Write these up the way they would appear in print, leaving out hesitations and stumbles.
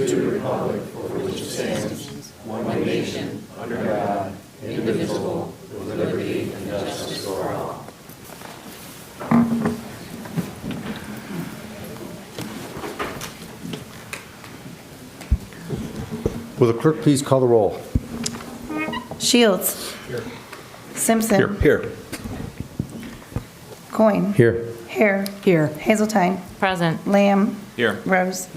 to the republic for which it stands, one nation, under God, indivisible, with liberty and justice for all. Will the clerk please call the roll? Shields. Here. Simpson. Here. Coyne. Here. Hare. Here. Hazeltine. Present. Lamb. Here. Rose.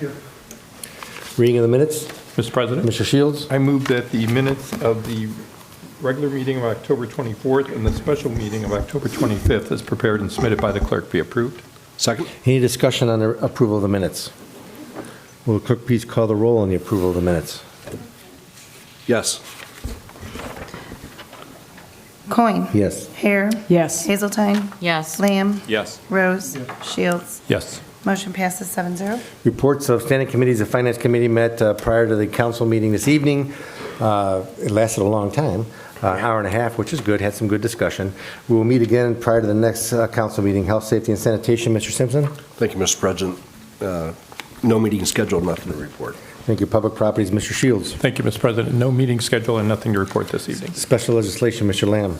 Reading of the minutes. Mr. President, Mr. Shields. I move that the minutes of the regular meeting of October 24th and the special meeting of October 25th as prepared and submitted by the clerk be approved. Second. Any discussion on the approval of the minutes? Will the clerk please call the roll on the approval of the minutes? Yes. Coyne. Yes. Hare. Yes. Hazeltine. Yes. Lamb. Yes. Rose. Shields. Yes. Motion passes 7-0. Reports of standing committees. The Finance Committee met prior to the council meeting this evening. It lasted a long time, an hour and a half, which is good, had some good discussion. We will meet again prior to the next council meeting. Health, Safety, and Sanitation, Mr. Simpson. Thank you, Mr. President. No meeting scheduled, nothing to report. Thank you. Public Properties, Mr. Shields. Thank you, Mr. President. No meeting scheduled and nothing to report this evening. Special Legislation, Mr. Lamb.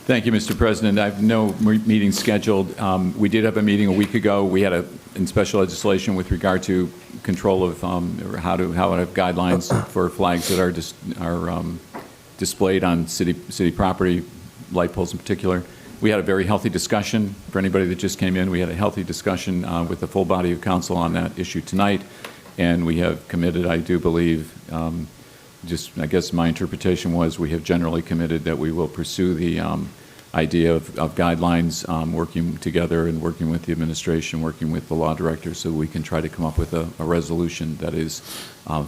Thank you, Mr. President. I have no meeting scheduled. We did have a meeting a week ago. We had in special legislation with regard to control of or how to have guidelines for flags that are displayed on city property, light poles in particular. We had a very healthy discussion. For anybody that just came in, we had a healthy discussion with the full body of council on that issue tonight, and we have committed, I do believe, I guess my interpretation was we have generally committed that we will pursue the idea of guidelines, working together and working with the administration, working with the law director, so we can try to come up with a resolution that is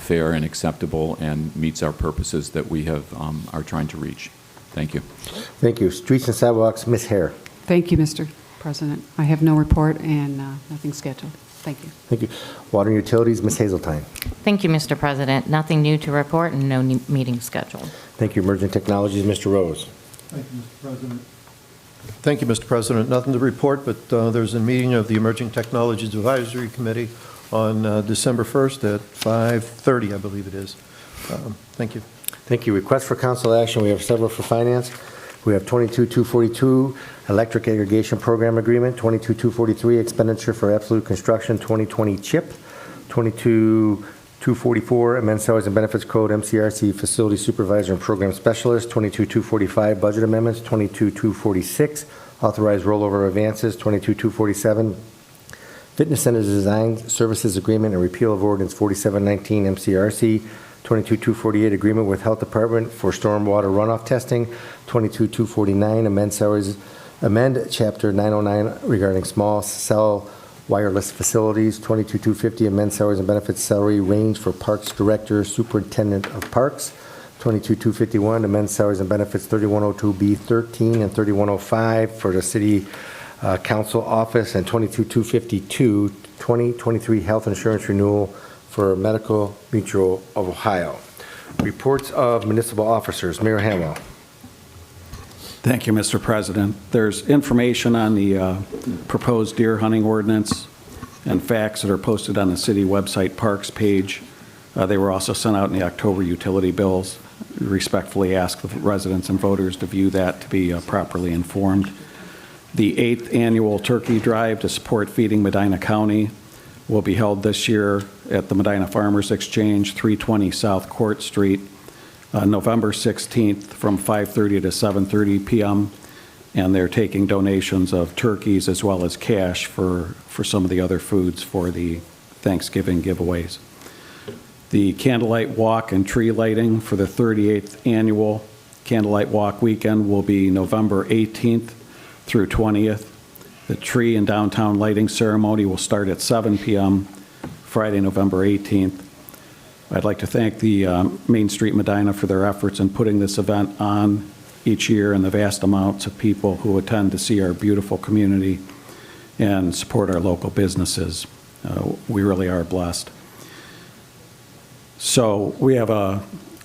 fair and acceptable and meets our purposes that we are trying to reach. Thank you. Thank you. Streets and Sidewalks, Ms. Hare. Thank you, Mr. President. I have no report and nothing scheduled. Thank you. Thank you. Water and Utilities, Ms. Hazeltine. Thank you, Mr. President. Nothing new to report and no meeting scheduled. Thank you. Emerging Technologies, Mr. Rose. Thank you, Mr. President. Thank you, Mr. President. Nothing to report, but there's a meeting of the Emerging Technologies Advisory Committee on December 1st at 5:30, I believe it is. Thank you. Thank you. Request for council action. We have several for finance. We have 22-242, Electric Aggregation Program Agreement, 22-243, Expenditure for Absolute Construction 2020 CHIP, 22-244, Amend Salaries and Benefits Code, MCRC Facility Supervisor and Program Specialist, 22-245, Budget Amendments, 22-246, Authorized Rollover Advances, 22-247, Fitness Center Design Services Agreement and Repeal of Ordinance 4719 MCRC, 22-248, Agreement with Health Department for Stormwater Runoff Testing, 22-249, amend Chapter 909 regarding small cell wireless facilities, 22-250, amend Salaries and Benefits Salary Range for Parks Director, Superintendent of Parks, 22-251, amend Salaries and Benefits 3102B13 and 3105 for the City Council Office, and 22-252, 2023 Health Insurance Renewal for Medical Mutual of Ohio. Reports of municipal officers. Mayor Hanwell. Thank you, Mr. President. There's information on the proposed deer hunting ordinance and facts that are posted on the city website Parks page. They were also sent out in the October utility bills. We respectfully ask the residents and voters to view that to be properly informed. The 8th annual turkey drive to support feeding Medina County will be held this year at the Medina Farmers Exchange, 320 South Court Street, November 16th from 5:30 to 7:30 p.m. And they're taking donations of turkeys as well as cash for some of the other foods for the Thanksgiving giveaways. The Candlelight Walk and tree lighting for the 38th annual Candlelight Walk weekend will be November 18th through 20th. The tree and downtown lighting ceremony will start at 7 p.m. Friday, November 18th. I'd like to thank the Main Street Medina for their efforts in putting this event on each year and the vast amounts of people who attend to see our beautiful community and support our local businesses. We really are blessed. So we have a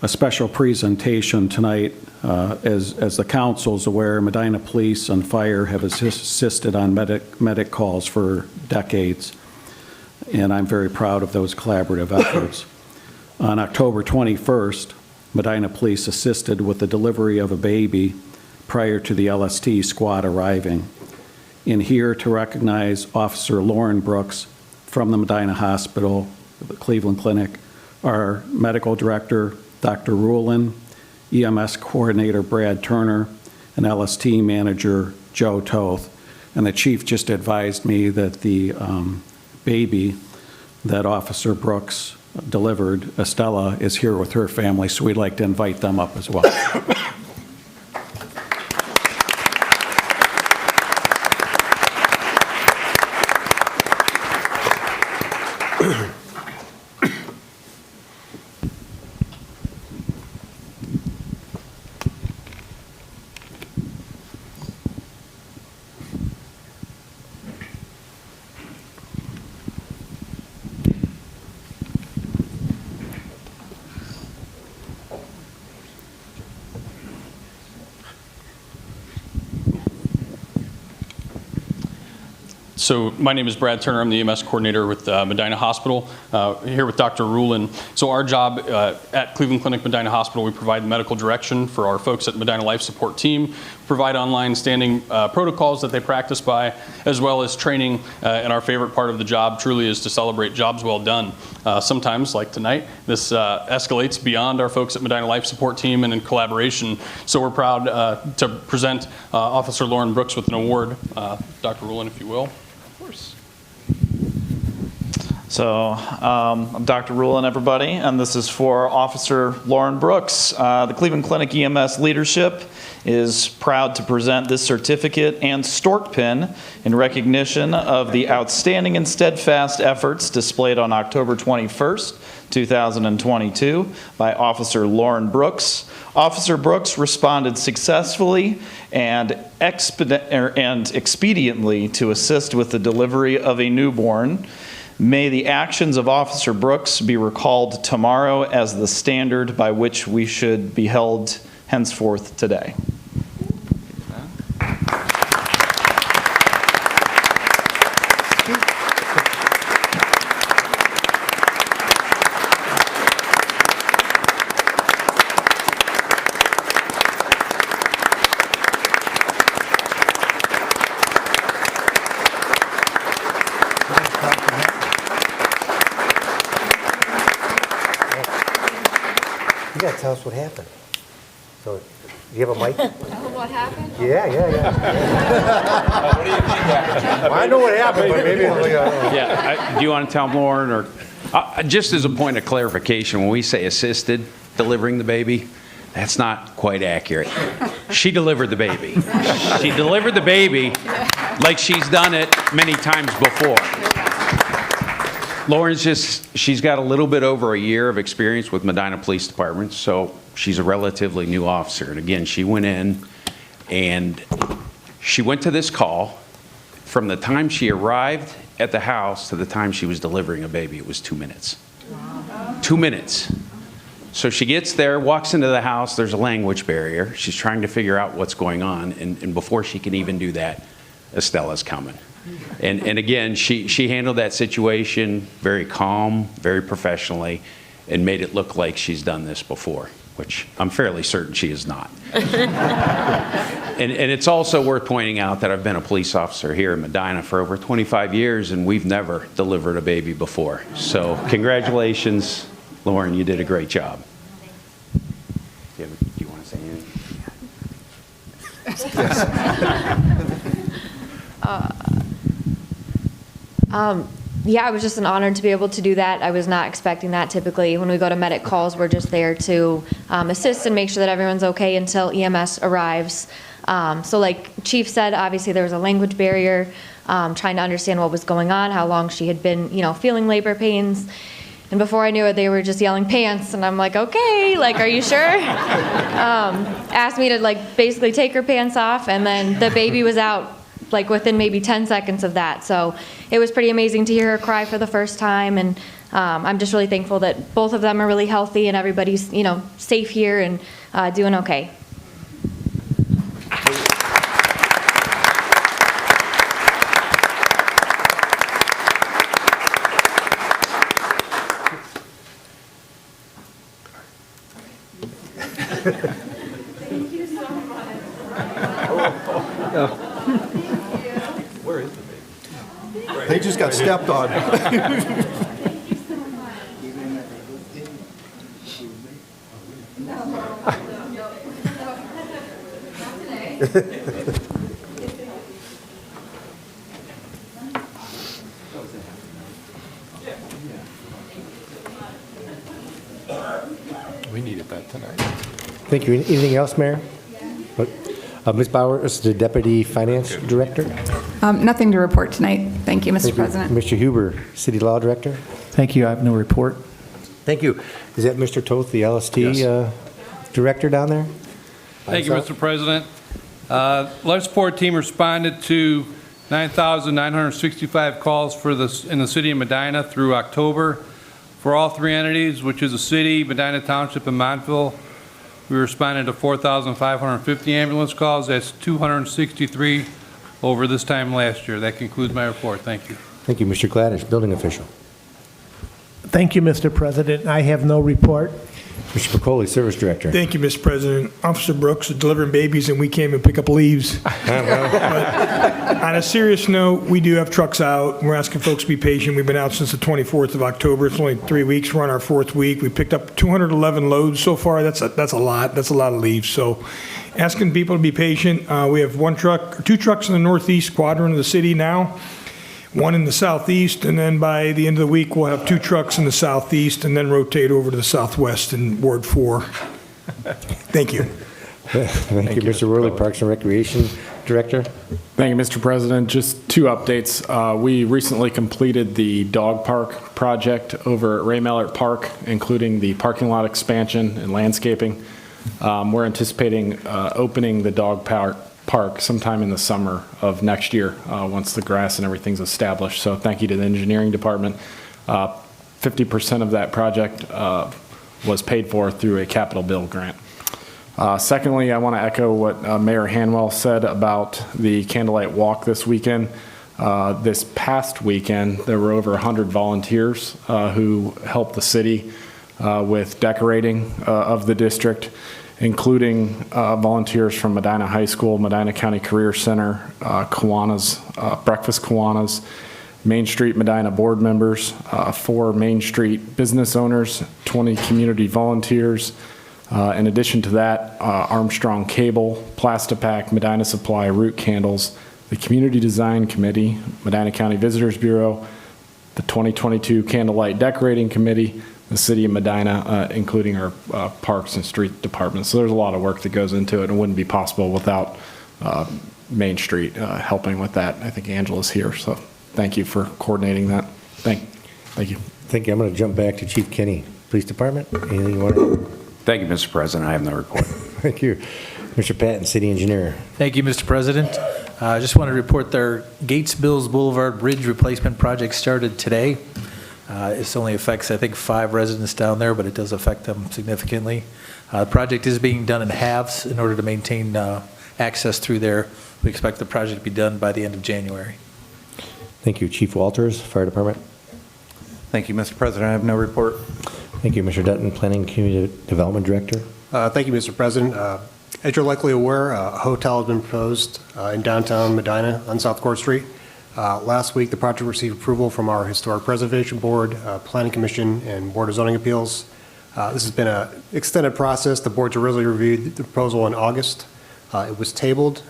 special presentation tonight. As the council is aware, Medina Police and Fire have assisted on medic calls for decades, and I'm very proud of those collaborative efforts. On October 21st, Medina Police assisted with the delivery of a baby prior to the LST squad arriving. In here to recognize Officer Lauren Brooks from the Medina Hospital, the Cleveland Clinic, our medical director, Dr. Rulin, EMS coordinator Brad Turner, and LST manager Joe Toth. And the chief just advised me that the baby that Officer Brooks delivered, Estella, is here with her family, so we'd like to invite them up as well. So my name is Brad Turner. I'm the EMS coordinator with Medina Hospital, here with Dr. Rulin. So our job at Cleveland Clinic Medina Hospital, we provide medical direction for our folks at Medina Life Support Team, provide online standing protocols that they practice by, as well as training. And our favorite part of the job truly is to celebrate jobs well done. Sometimes, like tonight, this escalates beyond our folks at Medina Life Support Team and in collaboration. So we're proud to present Officer Lauren Brooks with an award. Dr. Rulin, if you will. So I'm Dr. Rulin, everybody, and this is for Officer Lauren Brooks. The Cleveland Clinic EMS leadership is proud to present this certificate and stork pin in recognition of the outstanding and steadfast efforts displayed on October 21st, 2022 by Officer Lauren Brooks. Officer Brooks responded successfully and expediently to assist with the delivery of a newborn. May the actions of Officer Brooks be recalled tomorrow as the standard by which we should be held henceforth today. You gotta tell us what happened. So, do you have a mic? What happened? Yeah. What do you think happened? Well, I know what happened, but maybe Yeah, do you want to tell them, Lauren, or just as a point of clarification, when we say assisted delivering the baby, that's not quite accurate. She delivered the baby. She delivered the baby like she's done it many times before. Lauren's she's got a little bit over a year of experience with Medina Police Department, so she's a relatively new officer. And again, she went in and she went to this call. From the time she arrived at the house to the time she was delivering a baby, it was 2 minutes. Wow. 2 minutes. So she gets there, walks into the house, there's a language barrier. She's trying to figure out what's going on, and before she can even do that, Estella's coming. And again, she handled that situation very calm, very professionally, and made it look like she's done this before, which I'm fairly certain she is not. And it's also worth pointing out that I've been a police officer here in Medina for over 25 years, and we've never delivered a baby before. So congratulations, Lauren, you did a great job. Do you want to say anything? Yeah, it was just an honor to be able to do that. I was not expecting that. Typically, when we go to medic calls, we're just there to assist and make sure that everyone's okay until EMS arrives. So like Chief said, obviously there was a language barrier, trying to understand what was going on, how long she had been, feeling labor pains. And before I knew it, they were just yelling pants, and I'm like, okay, are you sure? Asked me to basically take her pants off, and then the baby was out within maybe 10 seconds of that. So it was pretty amazing to hear her cry for the first time, and I'm just really thankful that both of them are really healthy and everybody's, safe here and doing okay. Where is the baby? They just got stepped on. We needed that tonight. Thank you. Anything else, Mayor? Ms. Bauer is the Deputy Finance Director. Nothing to report tonight. Thank you, Mr. Thank you. President. Mr. Huber, City Law Director. Thank you. I have no report. Thank you. Is that Mr. Toth, the LST Director down there? Thank you, Mr. President. Life support team responded to 9,965 calls in the city of Medina through October. For all three entities, which is the city, Medina Township, and Montville, we responded to 4,550 ambulance calls. That's 263 over this time last year. That concludes my report. Thank you. Thank you. Mr. Gladish, Building Official. Thank you, Mr. President. I have no report. Mr. Piccoli, Service Director. Thank you, Mr. President. Officer Brooks is delivering babies, and we came and pick up leaves. But on a serious note, we do have trucks out. We're asking folks to be patient. We've been out since the 24th of October. It's only 3 weeks. We're on our 4th week. We picked up 211 loads so far. That's a lot. That's a lot of leaves. So asking people to be patient. We have two trucks in the northeast quadrant of the city now, one in the southeast, and then by the end of the week, we'll have 2 trucks in the southeast and then rotate over to the southwest in Ward 4. Thank you. Thank you, Mr. Worley, Parks and Recreation Director. Thank you, Mr. President. Just 2 updates. We recently completed the dog park project over at Ray Mallard Park, including the parking lot expansion and landscaping. We're anticipating opening the dog park sometime in the summer of next year, once the grass and everything's established. So thank you to the engineering department. 50% of that project was paid for through a capital bill grant. Secondly, I want to echo what Mayor Hanwell said about the Candlelight Walk this weekend. This past weekend, there were over 100 volunteers who helped the city with decorating of the district, including volunteers from Medina High School, Medina County Career Center, Kiwanis, Breakfast Kiwanis, Main Street Medina board members, 4 Main Street business owners, 20 community volunteers. In addition to that, Armstrong Cable, Plastipack, Medina Supply, Root Candles, the Community Design Committee, Medina County Visitors Bureau, the 2022 Candlelight Decorating Committee, the City of Medina, including our Parks and Street Department. So there's a lot of work that goes into it, and it wouldn't be possible without Main Street helping with that. I think Angela's here, so thank you for coordinating that. Thank you. Thank you. I'm going to jump back to Chief Kenny, Police Department. Anything you want to? Thank you, Mr. President. I have no report. Thank you. Mr. Patton, City Engineer. Thank you, Mr. President. I just want to report their Gates Mills Boulevard Bridge Replacement Project started today. This only affects, I think, 5 residents down there, but it does affect them significantly. The project is being done in halves in order to maintain access through there. We expect the project to be done by the end of January. Thank you. Chief Walters, Fire Department. Thank you, Mr. President. I have no report. Thank you. Mr. Dutton, Planning Community Development Director. Thank you, Mr. President. As you're likely aware, a hotel has been proposed in downtown Medina on South Court Street. Last week, the project received approval from our Historic Preservation Board, Planning Commission, and Board of Zoning Appeals. This has been an extended process. The boards originally reviewed the proposal in August. It was tabled.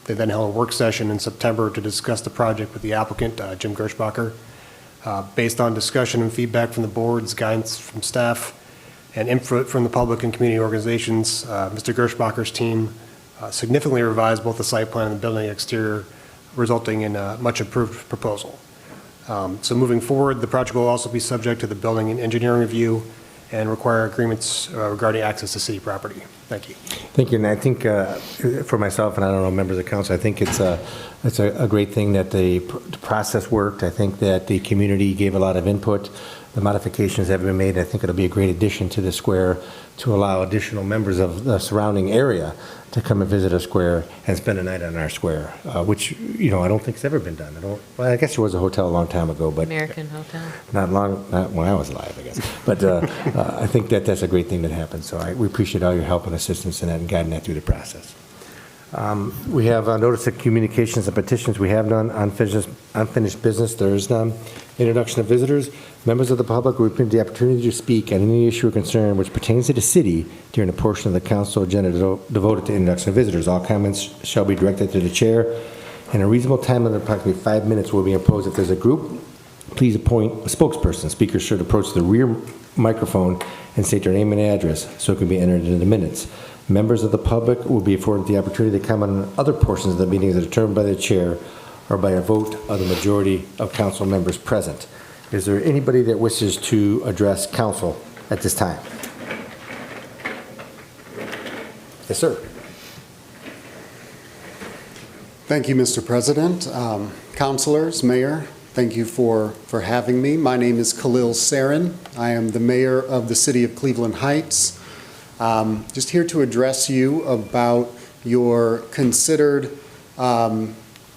They then held a work session in September to discuss the project with the applicant, Jim Gershbacher. Based on discussion and feedback from the boards, guidance from staff, and input from the public and community organizations, Mr. Gershbacher's team significantly revised both the site plan and the building exterior, resulting in a much improved proposal. So moving forward, the project will also be subject to the building and engineering review and require agreements regarding access to city property. Thank you. Thank you. And I think for myself, and I don't know, members of the council, I think it's a great thing that the process worked. I think that the community gave a lot of input. the modifications have been made. I think it'll be a great addition to the square to allow additional members of the surrounding area to come and visit our square and spend a night on our square, which, I don't think has ever been done. I guess there was a hotel a long time ago, but American Hotel. not when I was alive, I guess. But I think that's a great thing that happened. So we appreciate all your help and assistance in that and guiding that through the process. We have a notice of communications and petitions. We have none. Unfinished business. There is none. Introduction of visitors. Members of the public will be given the opportunity to speak on any issue or concern which pertains to the city during a portion of the council agenda devoted to introduction of visitors. All comments shall be directed to the chair, and a reasonable time limit of approximately 5 minutes will be imposed. If there's a group, please appoint a spokesperson. Speakers should approach the rear microphone and state their name and address so it can be entered into the minutes. Members of the public will be afforded the opportunity to comment on other portions of the meeting that are determined by the chair or by a vote of the majority of council members present. Is there anybody that wishes to address council at this time? Yes, sir. Thank you, Mr. President. Councilors, Mayor, thank you for having me. My name is Khalil Sarin. I am the mayor of the city of Cleveland Heights. Just here to address you about your considered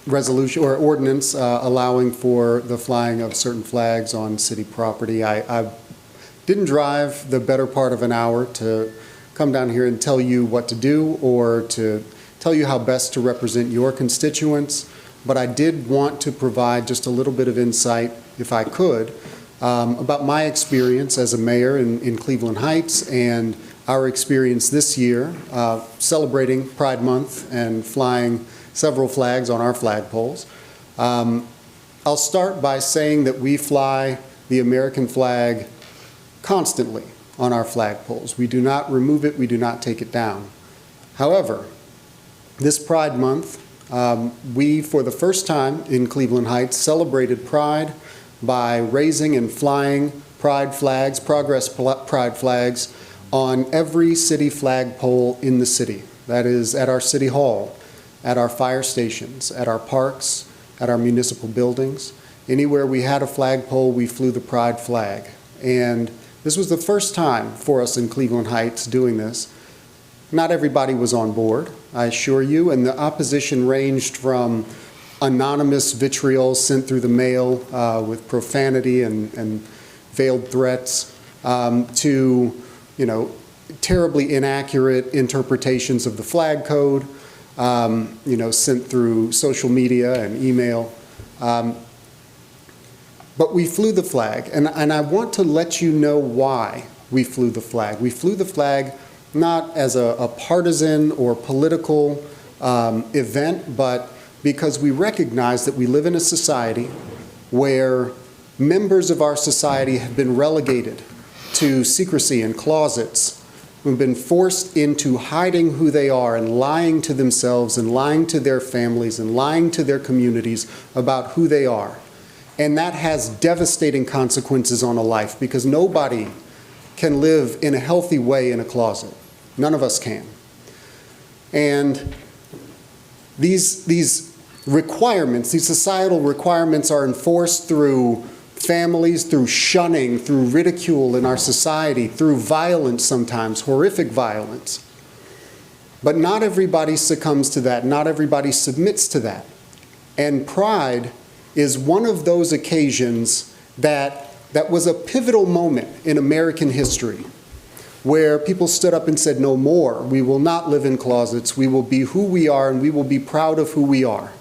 resolution or ordinance allowing for the flying of certain flags on city property. I didn't drive the better part of an hour to come down here and tell you what to do or to tell you how best to represent your constituents, but I did want to provide just a little bit of insight, if I could, about my experience as a mayor in Cleveland Heights and our experience this year celebrating Pride Month and flying several flags on our flagpoles. I'll start by saying that we fly the American flag constantly on our flagpoles. We do not remove it, we do not take it down. However, this Pride Month, we, for the first time in Cleveland Heights, celebrated Pride by raising and flying Pride flags, Progress Pride flags, on every city flagpole in the city. That is at our city hall, at our fire stations, at our parks, at our municipal buildings. Anywhere we had a flagpole, we flew the Pride flag. And this was the first time for us in Cleveland Heights doing this. Not everybody was on board, I assure you, and the opposition ranged from anonymous vitriol sent through the mail with profanity and veiled threats to, terribly inaccurate interpretations of the flag code, sent through social media and email. But we flew the flag, and I want to let you know why we flew the flag. We flew the flag not as a partisan or political event, but because we recognize that we live in a society where members of our society have been relegated to secrecy and closets, who've been forced into hiding who they are and lying to themselves and lying to their families and lying to their communities about who they are. And that has devastating consequences on a life because nobody can live in a healthy way in a closet. None of us can. And these requirements, these societal requirements are enforced through families, through shunning, through ridicule in our society, through violence sometimes, horrific violence. But not everybody succumbs to that. Not everybody submits to that. And Pride is one of those occasions that was a pivotal moment in American history where people stood up and said, no more. We will not live in closets. We will be who we are, and we will be proud of who we are.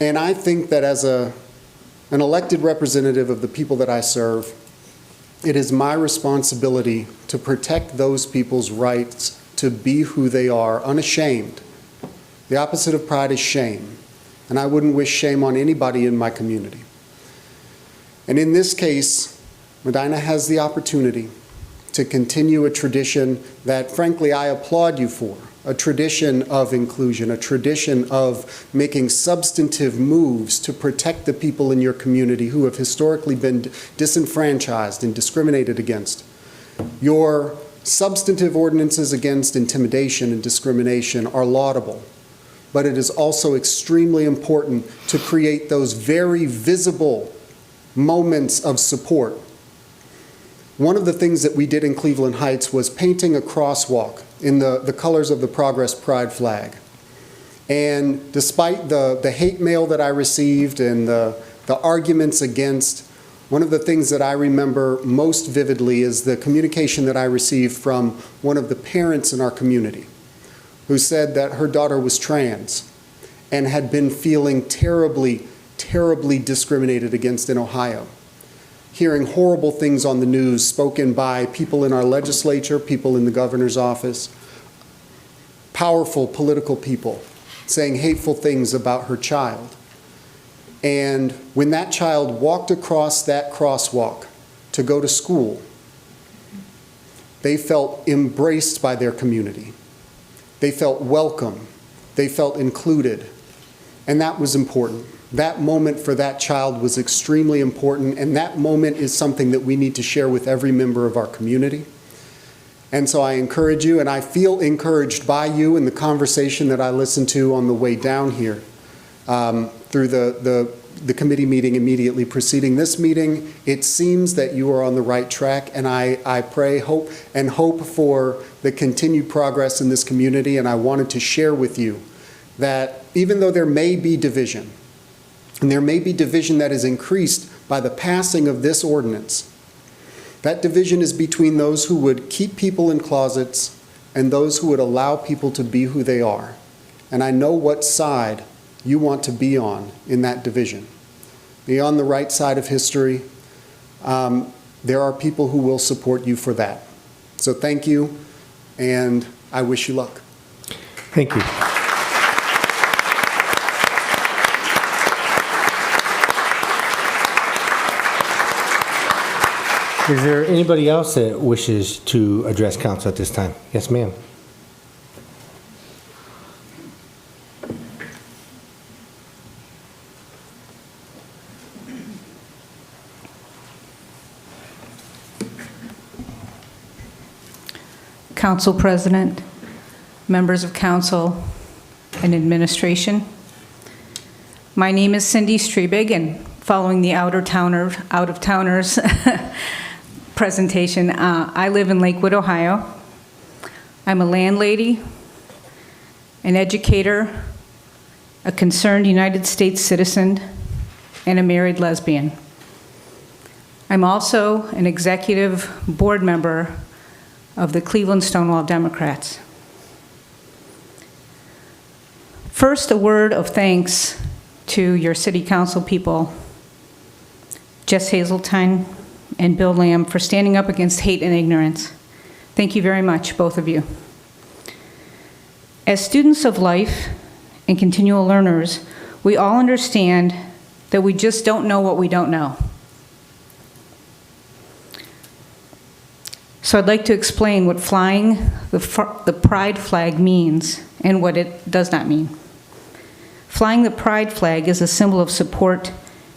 And I think that as an elected representative of the people that I serve, it is my responsibility to protect those people's rights to be who they are, unashamed. The opposite of pride is shame, and I wouldn't wish shame on anybody in my community. And in this case, Medina has the opportunity to continue a tradition that, frankly, I applaud you for, a tradition of inclusion, a tradition of making substantive moves to protect the people in your community who have historically been disenfranchised and discriminated against. Your substantive ordinances against intimidation and discrimination are laudable, but it is also extremely important to create those very visible moments of support. One of the things that we did in Cleveland Heights was painting a crosswalk in the colors of the Progress Pride flag. And despite the hate mail that I received and the arguments against, one of the things that I remember most vividly is the communication that I received from one of the parents in our community who said that her daughter was trans and had been feeling terribly, terribly discriminated against in Ohio. Hearing horrible things on the news spoken by people in our legislature, people in the governor's office, powerful political people saying hateful things about her child. And when that child walked across that crosswalk to go to school, they felt embraced by their community. They felt welcome. They felt included. And that was important. That moment for that child was extremely important, and that moment is something that we need to share with every member of our community. And so I encourage you, and I feel encouraged by you in the conversation that I listened to on the way down here through the committee meeting immediately preceding this meeting. It seems that you are on the right track, and I pray, hope for the continued progress in this community. And I wanted to share with you that even though there may be division, and there may be division that is increased by the passing of this ordinance, that division is between those who would keep people in closets and those who would allow people to be who they are. And I know what side you want to be on in that division. Be on the right side of history. There are people who will support you for that. So thank you, and I wish you luck. Thank you. Is there anybody else that wishes to address council at this time? Yes, ma'am. Council President, members of council, and administration. My name is Cindy Strebig, and following the out-of-towners presentation, I live in Lakewood, Ohio. I'm a landlady, an educator, a concerned United States citizen, and a married lesbian. I'm also an executive board member of the Cleveland Stonewall Democrats. First, a word of thanks to your city council people, Jess Hazeltine and Bill Lamb, for standing up against hate and ignorance. Thank you very much, both of you. As students of life and continual learners, we all understand that we just don't know what we don't know. So I'd like to explain what flying the pride flag means and what it does not mean. Flying the pride flag is a symbol of support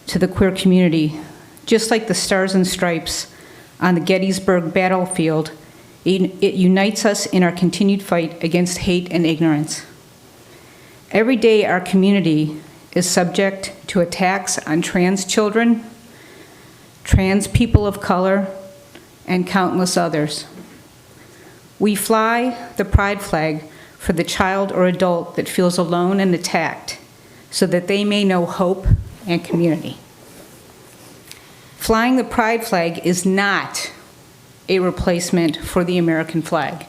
to the queer community. Just like the stars and stripes on the Gettysburg battlefield, it unites us in our continued fight against hate and ignorance. Every day, our community is subject to attacks on trans children, trans people of color, and countless others. We fly the pride flag for the child or adult that feels alone and attacked, so that they may know hope and community. Flying the pride flag is not a replacement for the American flag.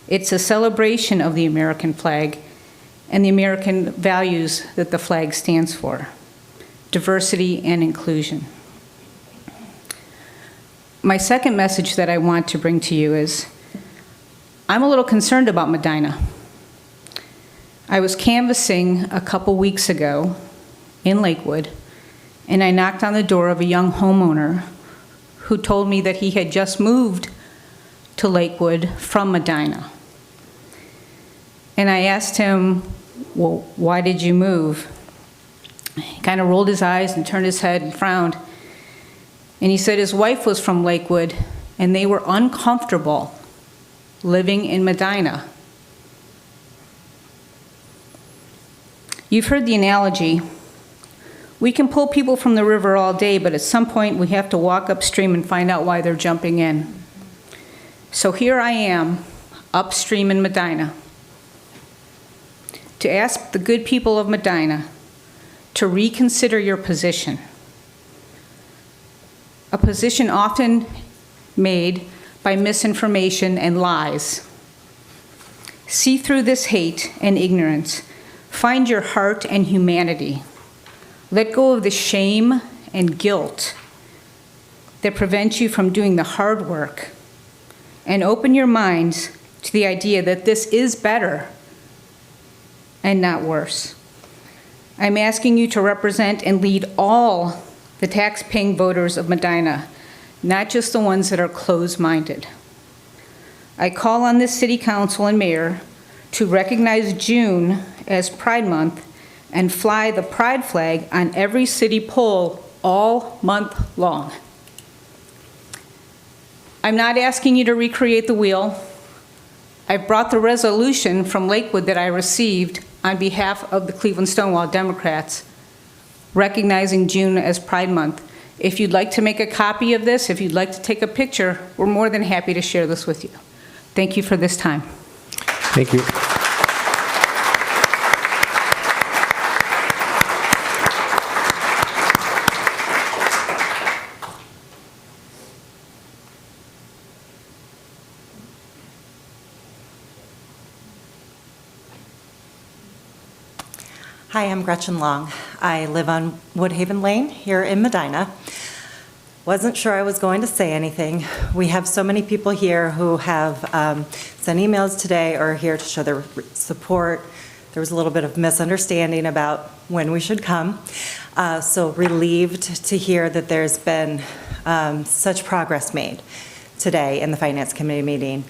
It's a celebration of the American flag and the American values that the flag stands for: diversity and inclusion. My second message that I want to bring to you is, I'm a little concerned about Medina. I was canvassing a couple weeks ago in Lakewood, and I knocked on the door of a young homeowner who told me that he had just moved to Lakewood from Medina. And I asked him, well, why did you move? He kind of rolled his eyes and turned his head and frowned. And he said his wife was from Lakewood, and they were uncomfortable living in Medina. You've heard the analogy, We can pull people from the river all day, but at some point we have to walk upstream and find out why they're jumping in. So here I am, upstream in Medina, to ask the good people of Medina to reconsider your position. A position often made by misinformation and lies. See through this hate and ignorance. Find your heart and humanity. Let go of the shame and guilt that prevent you from doing the hard work, and open your minds to the idea that this is better and not worse. I'm asking you to represent and lead all the tax-paying voters of Medina, not just the ones that are closed-minded. I call on this city council and mayor to recognize June as Pride Month and fly the pride flag on every city pole all month long. I'm not asking you to recreate the wheel. I've brought the resolution from Lakewood that I received on behalf of the Cleveland Stonewall Democrats, recognizing June as Pride Month. If you'd like to make a copy of this, if you'd like to take a picture, we're more than happy to share this with you. Thank you for this time. Thank you. Hi, I'm Gretchen Long. I live on Woodhaven Lane here in Medina. Wasn't sure I was going to say anything. We have so many people here who have sent emails today or are here to show their support. There was a little bit of misunderstanding about when we should come. So relieved to hear that there's been such progress made today in the Finance Committee meeting.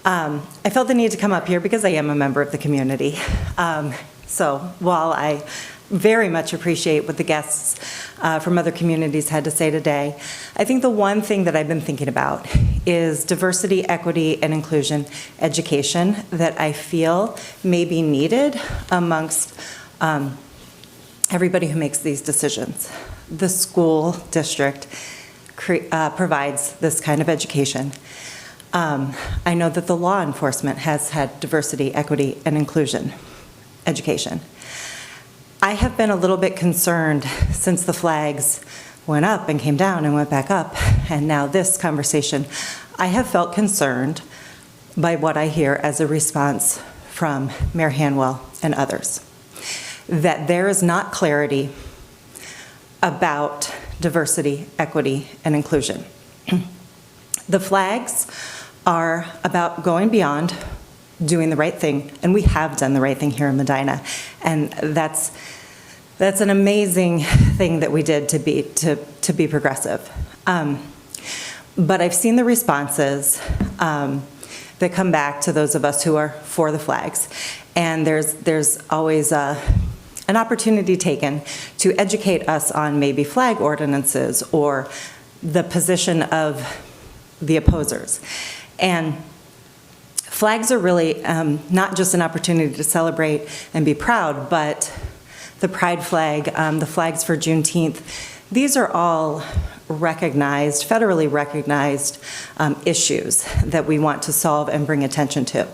I felt the need to come up here because I am a member of the community. So while I very much appreciate what the guests from other communities had to say today, I think the one thing that I've been thinking about is diversity, equity, and inclusion education that I feel may be needed amongst everybody who makes these decisions. The school district provides this kind of education. I know that the law enforcement has had diversity, equity, and inclusion education. I have been a little bit concerned since the flags went up and came down and went back up, and now this conversation. I have felt concerned by what I hear as a response from Mayor Hanwell and others, that there is not clarity about diversity, equity, and inclusion. The flags are about going beyond, doing the right thing, and we have done the right thing here in Medina, and that's an amazing thing that we did to be progressive. But I've seen the responses that come back to those of us who are for the flags, and there's always an opportunity taken to educate us on maybe flag ordinances or the position of the opposers. And flags are really not just an opportunity to celebrate and be proud, but the pride flag, the flags for Juneteenth, these are all recognized, federally recognized issues that we want to solve and bring attention to.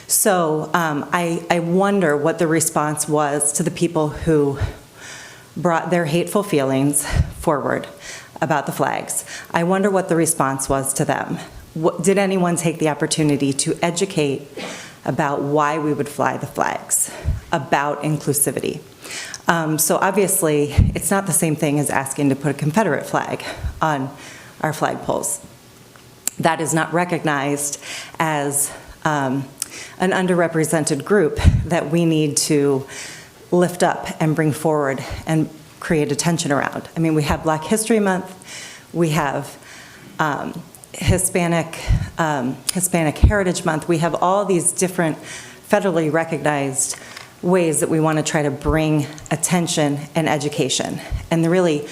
So I wonder what the response was to the people who brought their hateful feelings forward about the flags. I wonder what the response was to them. Did anyone take the opportunity to educate about why we would fly the flags, about inclusivity? So obviously, it's not the same thing as asking to put a Confederate flag on our flagpoles. That is not recognized as an underrepresented group that we need to lift up and bring forward and create attention around. I mean, we have Black History Month, we have Hispanic Heritage Month. We have all these different federally recognized ways that we want to try to bring attention and education. And really,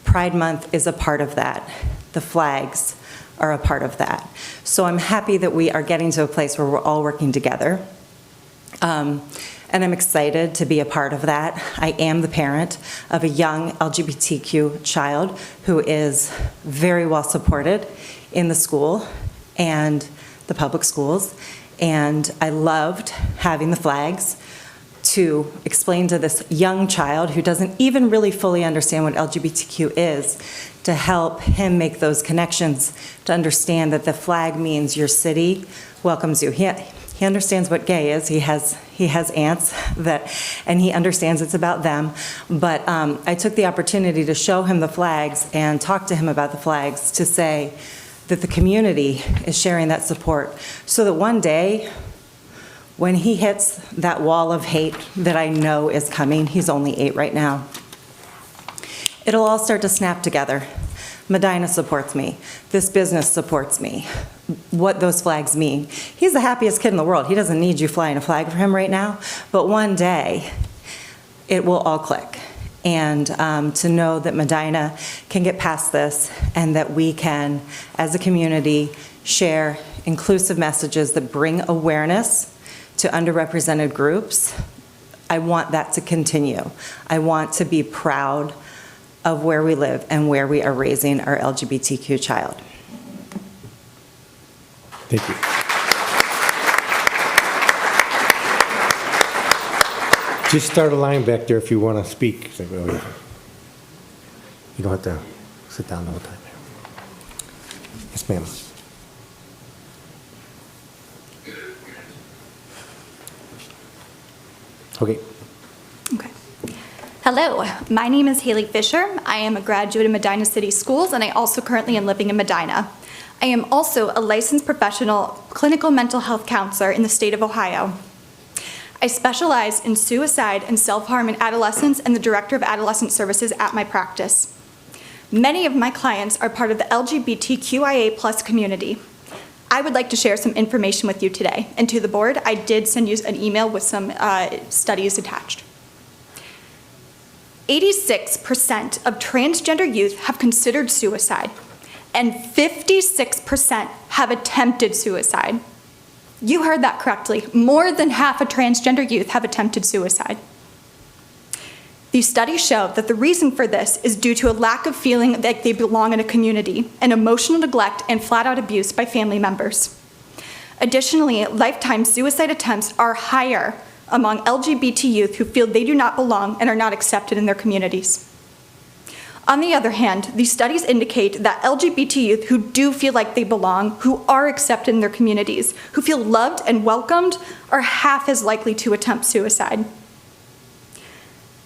Pride Month is a part of that. The flags are a part of that. So I'm happy that we are getting to a place where we're all working together. and I'm excited to be a part of that. I am the parent of a young LGBTQ child who is very well supported in the school and the public schools, and I loved having the flags to explain to this young child who doesn't even really fully understand what LGBTQ is, to help him make those connections, to understand that the flag means your city welcomes you. He understands what gay is. He has aunts and he understands it's about them. But I took the opportunity to show him the flags and talk to him about the flags, to say that the community is sharing that support, so that one day, when he hits that wall of hate that I know is coming, he's only 8 right now, it'll all start to snap together. Medina supports me. This business supports me. What those flags mean. He's the happiest kid in the world. He doesn't need you flying a flag for him right now, but one day it will all click. And to know that Medina can get past this, and that we can, as a community, share inclusive messages that bring awareness to underrepresented groups. I want that to continue. I want to be proud of where we live and where we are raising our LGBTQ child. Thank you. Just start a line back there if you want to speak. You don't have to sit down the whole time. Yes, ma'am. Okay. Okay. Hello, my name is Haley Fisher. I am a graduate of Medina City Schools, and I also currently am living in Medina. I am also a licensed professional clinical mental health counselor in the state of Ohio. I specialize in suicide and self-harm in adolescents and the director of adolescent services at my practice. Many of my clients are part of the LGBTQIA+ community. I would like to share some information with you today. And to the board, I did send you an email with some studies attached. 86% of transgender youth have considered suicide, and 56% have attempted suicide. You heard that correctly. More than half of transgender youth have attempted suicide. These studies show that the reason for this is due to a lack of feeling that they belong in a community, and emotional neglect and flat-out abuse by family members. Additionally, lifetime suicide attempts are higher among LGBT youth who feel they do not belong and are not accepted in their communities. On the other hand, these studies indicate that LGBT youth who do feel like they belong, who are accepted in their communities, who feel loved and welcomed, are half as likely to attempt suicide.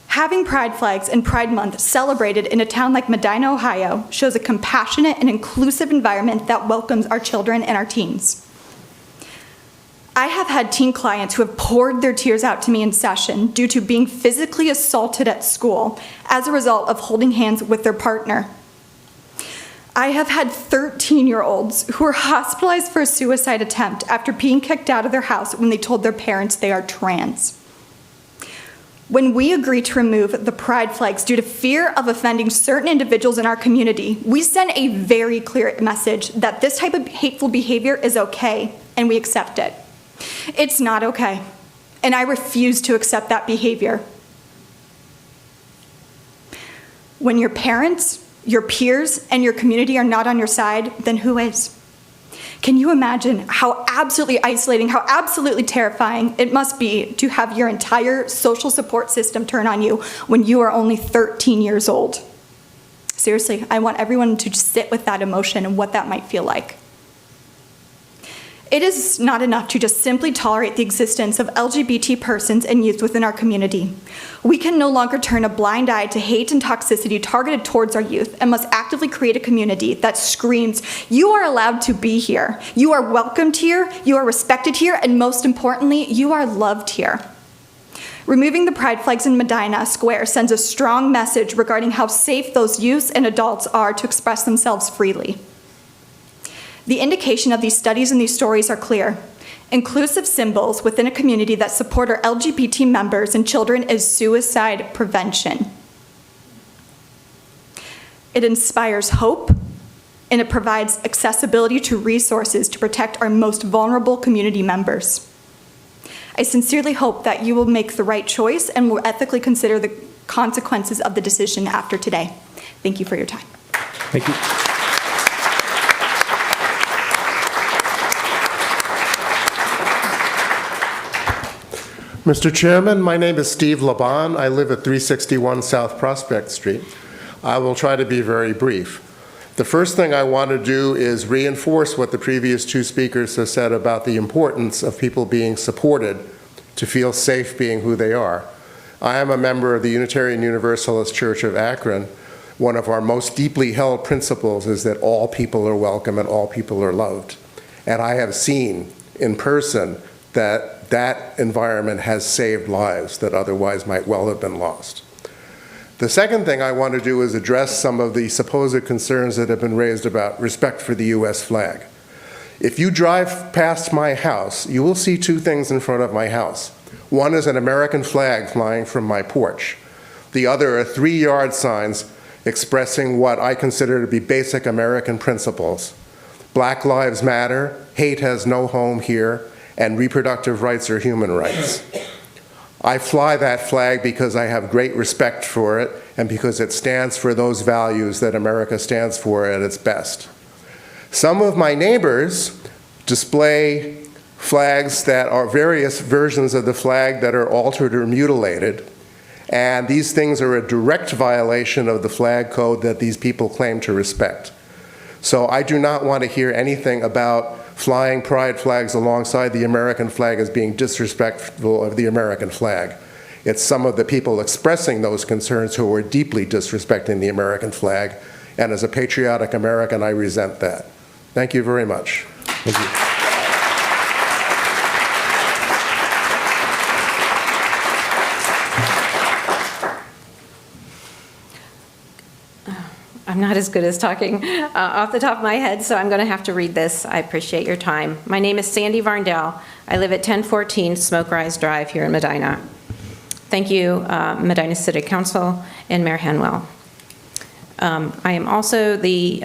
Having pride flags and Pride Month celebrated in a town like Medina, Ohio, shows a compassionate and inclusive environment that welcomes our children and our teens. I have had teen clients who have poured their tears out to me in session due to being physically assaulted at school as a result of holding hands with their partner. I have had 13-year-olds who were hospitalized for a suicide attempt after being kicked out of their house when they told their parents they are trans. When we agree to remove the pride flags due to fear of offending certain individuals in our community, we send a very clear message that this type of hateful behavior is okay, and we accept it. It's not okay, and I refuse to accept that behavior. When your parents, your peers, and your community are not on your side, then who is? Can you imagine how absolutely isolating, how absolutely terrifying it must be to have your entire social support system turn on you when you are only 13 years old? Seriously, I want everyone to just sit with that emotion and what that might feel like. It is not enough to just simply tolerate the existence of LGBT persons and youth within our community. We can no longer turn a blind eye to hate and toxicity targeted towards our youth, and must actively create a community that screams, you are allowed to be here, you are welcomed here, you are respected here, and most importantly, you are loved here. Removing the pride flags in Medina Square sends a strong message regarding how safe those youths and adults are to express themselves freely. The indication of these studies and these stories are clear. Inclusive symbols within a community that support our LGBT members and children is suicide prevention. It inspires hope, and it provides accessibility to resources to protect our most vulnerable community members. I sincerely hope that you will make the right choice and will ethically consider the consequences of the decision after today. Thank you for your time. Thank you. Mr. Chairman, my name is Steve Laban. I live at 361 South Prospect Street. I will try to be very brief. The first thing I want to do is reinforce what the previous two speakers have said about the importance of people being supported to feel safe being who they are. I am a member of the Unitarian Universalist Church of Akron. One of our most deeply held principles is that all people are welcome and all people are loved. And I have seen in person that that environment has saved lives that otherwise might well have been lost. The second thing I want to do is address some of the supposed concerns that have been raised about respect for the U.S. flag. If you drive past my house, you will see two things in front of my house. One is an American flag flying from my porch. The other are 3-yard signs expressing what I consider to be basic American principles. Black lives matter, hate has no home here, and reproductive rights are human rights. I fly that flag because I have great respect for it and because it stands for those values that America stands for at its best. Some of my neighbors display flags that are various versions of the flag that are altered or mutilated, and these things are a direct violation of the flag code that these people claim to respect. So I do not want to hear anything about flying pride flags alongside the American flag as being disrespectful of the American flag. It's some of the people expressing those concerns who are deeply disrespecting the American flag, and as a patriotic American, I resent that. Thank you very much. Thank you. I'm not as good as talking off the top of my head, so I'm going to have to read this. I appreciate your time. My name is Sandy Varndell. I live at 1014 Smoke Rise Drive here in Medina. Thank you, Medina City Council and Mayor Hanwell. I am also the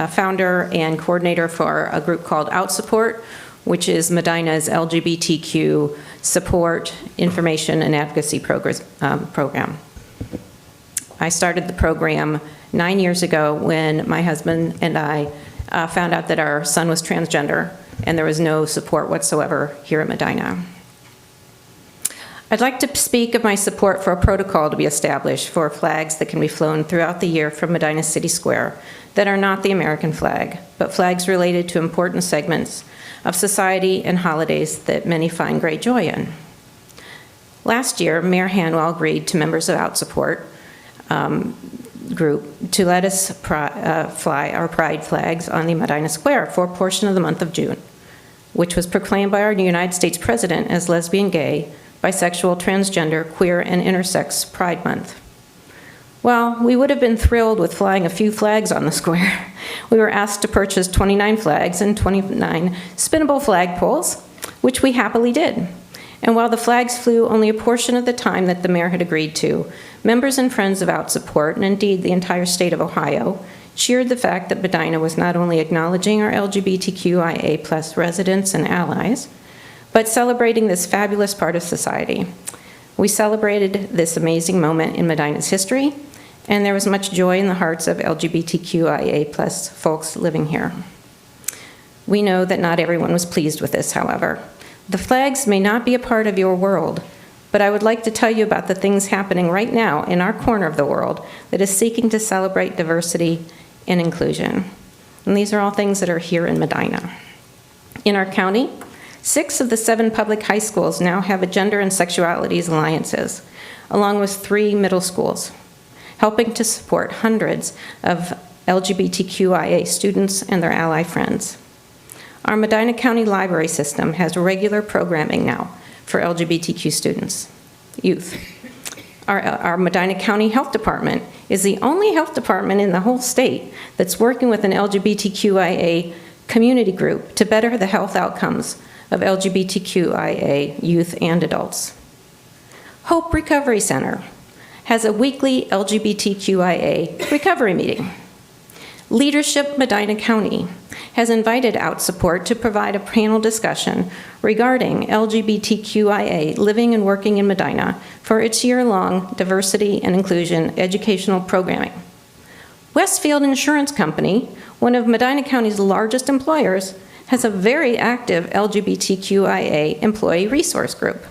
founder and coordinator for a group called Out Support, which is Medina's LGBTQ support, information, and advocacy program. I started the program 9 years ago when my husband and I found out that our son was transgender and there was no support whatsoever here at Medina. I'd like to speak of my support for a protocol to be established for flags that can be flown throughout the year from Medina City Square that are not the American flag, but flags related to important segments of society and holidays that many find great joy in. Last year, Mayor Hanwell agreed to members of Out Support group to let us fly our pride flags on the Medina Square for a portion of the month of June, which was proclaimed by our United States President as Lesbian, Gay, Bisexual, Transgender, Queer, and Intersex Pride Month. Well, we would have been thrilled with flying a few flags on the square. We were asked to purchase 29 flags and 29 spinnable flagpoles, which we happily did. And while the flags flew only a portion of the time that the mayor had agreed to, members and friends of Out Support, and indeed the entire state of Ohio, cheered the fact that Medina was not only acknowledging our LGBTQIA+ residents and allies, but celebrating this fabulous part of society. We celebrated this amazing moment in Medina's history, and there was much joy in the hearts of LGBTQIA+ folks living here. We know that not everyone was pleased with this, however. The flags may not be a part of your world, but I would like to tell you about the things happening right now in our corner of the world that is seeking to celebrate diversity and inclusion. And these are all things that are here in Medina. In our county, 6 of the 7 public high schools now have a gender and sexualities alliances, along with 3 middle schools, helping to support hundreds of LGBTQIA students and their ally friends. Our Medina County Library System has regular programming now for LGBTQ students, youth. Our Medina County Health Department is the only health department in the whole state that's working with an LGBTQIA community group to better the health outcomes of LGBTQIA youth and adults. Hope Recovery Center has a weekly LGBTQIA recovery meeting. Leadership Medina County has invited OutSupport to provide a panel discussion regarding LGBTQIA living and working in Medina for its year-long diversity and inclusion educational programming. Westfield Insurance Company, one of Medina County's largest employers, has a very active LGBTQIA employee resource group.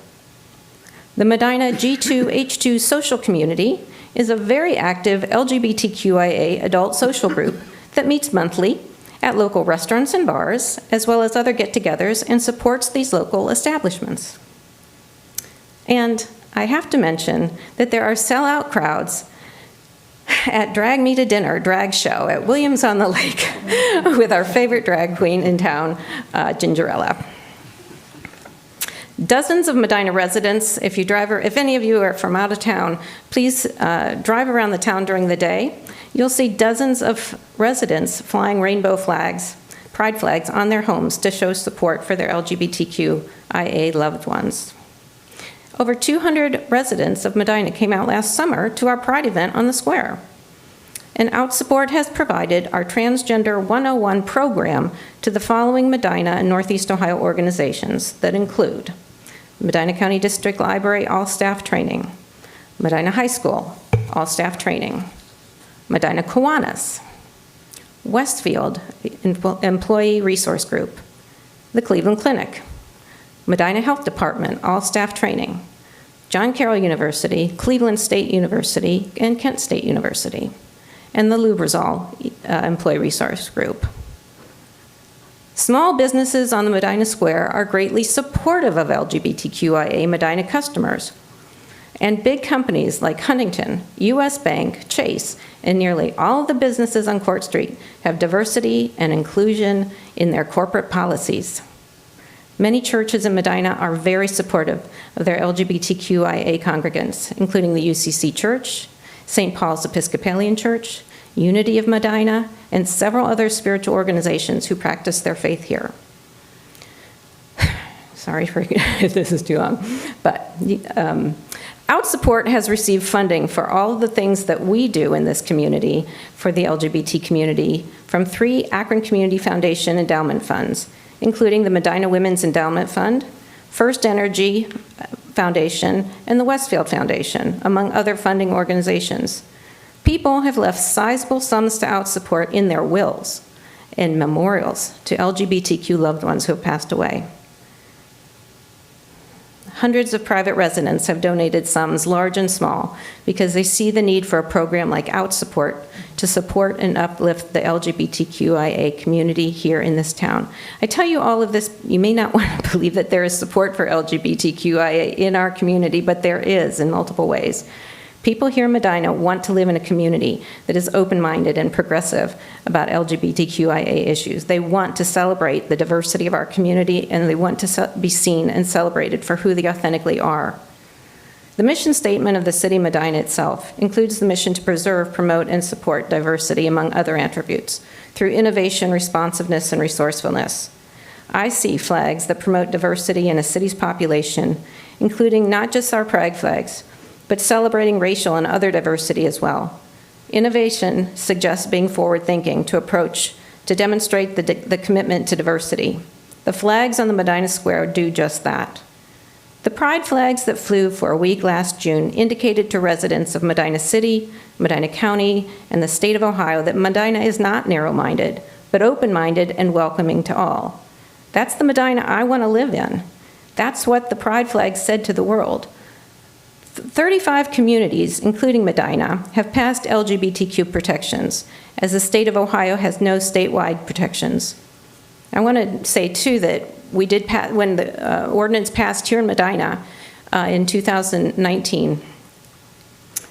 The Medina G2H2 social community is a very active LGBTQIA adult social group that meets monthly at local restaurants and bars, as well as other get-togethers, and supports these local establishments. And I have to mention that there are sellout crowds at Drag Me to Dinner drag show at Williams on the Lake with our favorite drag queen in town, Gingerella. Dozens of Medina residents, if any of you are from out of town, please drive around the town during the day. You'll see dozens of residents flying rainbow flags, pride flags, on their homes to show support for their LGBTQIA loved ones. Over 200 residents of Medina came out last summer to our Pride event on the square. And OutSupport has provided our Transgender 101 program to the following Medina and Northeast Ohio organizations that include Medina County District Library All-Staff Training, Medina High School All-Staff Training, Medina Kiwanis, Westfield Employee Resource Group, the Cleveland Clinic, Medina Health Department All-Staff Training, John Carroll University, Cleveland State University, and Kent State University, and the Lubrizol Employee Resource Group. Small businesses on the Medina Square are greatly supportive of LGBTQIA Medina customers. And big companies like Huntington, U.S. Bank, Chase, and nearly all of the businesses on Court Street have diversity and inclusion in their corporate policies. Many churches in Medina are very supportive of their LGBTQIA congregants, including the UCC Church, St. Paul's Episcopalian Church, Unity of Medina, and several other spiritual organizations who practice their faith here. Sorry if this is too long, but OutSupport has received funding for all of the things that we do in this community for the LGBT community from 3 Akron Community Foundation endowment funds, including the Medina Women's Endowment Fund, First Energy Foundation, and the Westfield Foundation, among other funding organizations. People have left sizable sums to OutSupport in their wills and memorials to LGBTQ loved ones who have passed away. Hundreds of private residents have donated sums, large and small, because they see the need for a program like OutSupport to support and uplift the LGBTQIA community here in this town. I tell you all of this, you may not want to believe that there is support for LGBTQIA in our community, but there is in multiple ways. People here in Medina want to live in a community that is open-minded and progressive about LGBTQIA issues. They want to celebrate the diversity of our community, and they want to be seen and celebrated for who they authentically are. The mission statement of the city of Medina itself includes the mission to preserve, promote, and support diversity, among other attributes, through innovation, responsiveness, and resourcefulness. I see flags that promote diversity in a city's population, including not just our pride flags, but celebrating racial and other diversity as well. Innovation suggests being forward-thinking to demonstrate the commitment to diversity. The flags on the Medina Square do just that. The pride flags that flew for a week last June indicated to residents of Medina City, Medina County, and the state of Ohio that Medina is not narrow-minded, but open-minded and welcoming to all. That's the Medina I want to live in. That's what the pride flag said to the world. 35 communities, including Medina, have passed LGBTQ protections, as the state of Ohio has no statewide protections. I want to say, too, that we did when the ordinance passed here in Medina in 2019,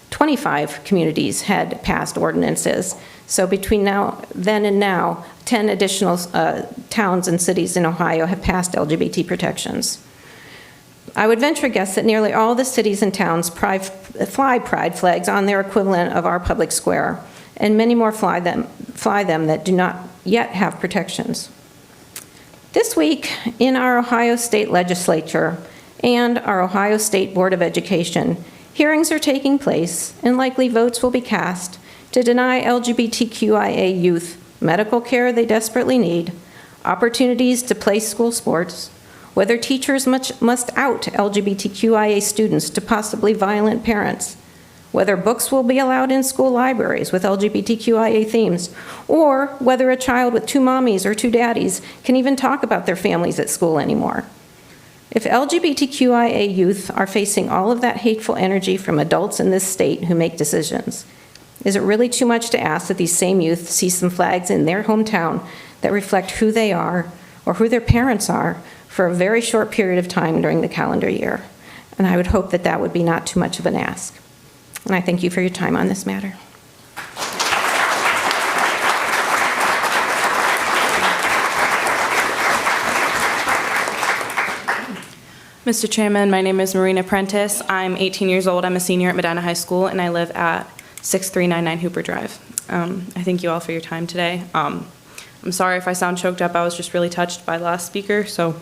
25 communities had passed ordinances. So between then and now, 10 additional towns and cities in Ohio have passed LGBT protections. I would venture a guess that nearly all the cities and towns fly pride flags on their equivalent of our public square, and many more fly them that do not yet have protections. This week, in our Ohio State Legislature and our Ohio State Board of Education, hearings are taking place and likely votes will be cast to deny LGBTQIA youth medical care they desperately need, opportunities to play school sports, whether teachers must out LGBTQIA students to possibly violent parents, whether books will be allowed in school libraries with LGBTQIA themes, or whether a child with 2 mommies or 2 daddies can even talk about their families at school anymore. If LGBTQIA youth are facing all of that hateful energy from adults in this state who make decisions, is it really too much to ask that these same youth see some flags in their hometown that reflect who they are or who their parents are for a very short period of time during the calendar year? And I would hope that that would be not too much of an ask. And I thank you for your time on this matter. Mr. Chairman, my name is Marina Prentice. I'm 18 years old. I'm a senior at Medina High School, and I live at 6399 Hooper Drive. I thank you all for your time today. I'm sorry if I sound choked up. I was just really touched by the last speaker. So,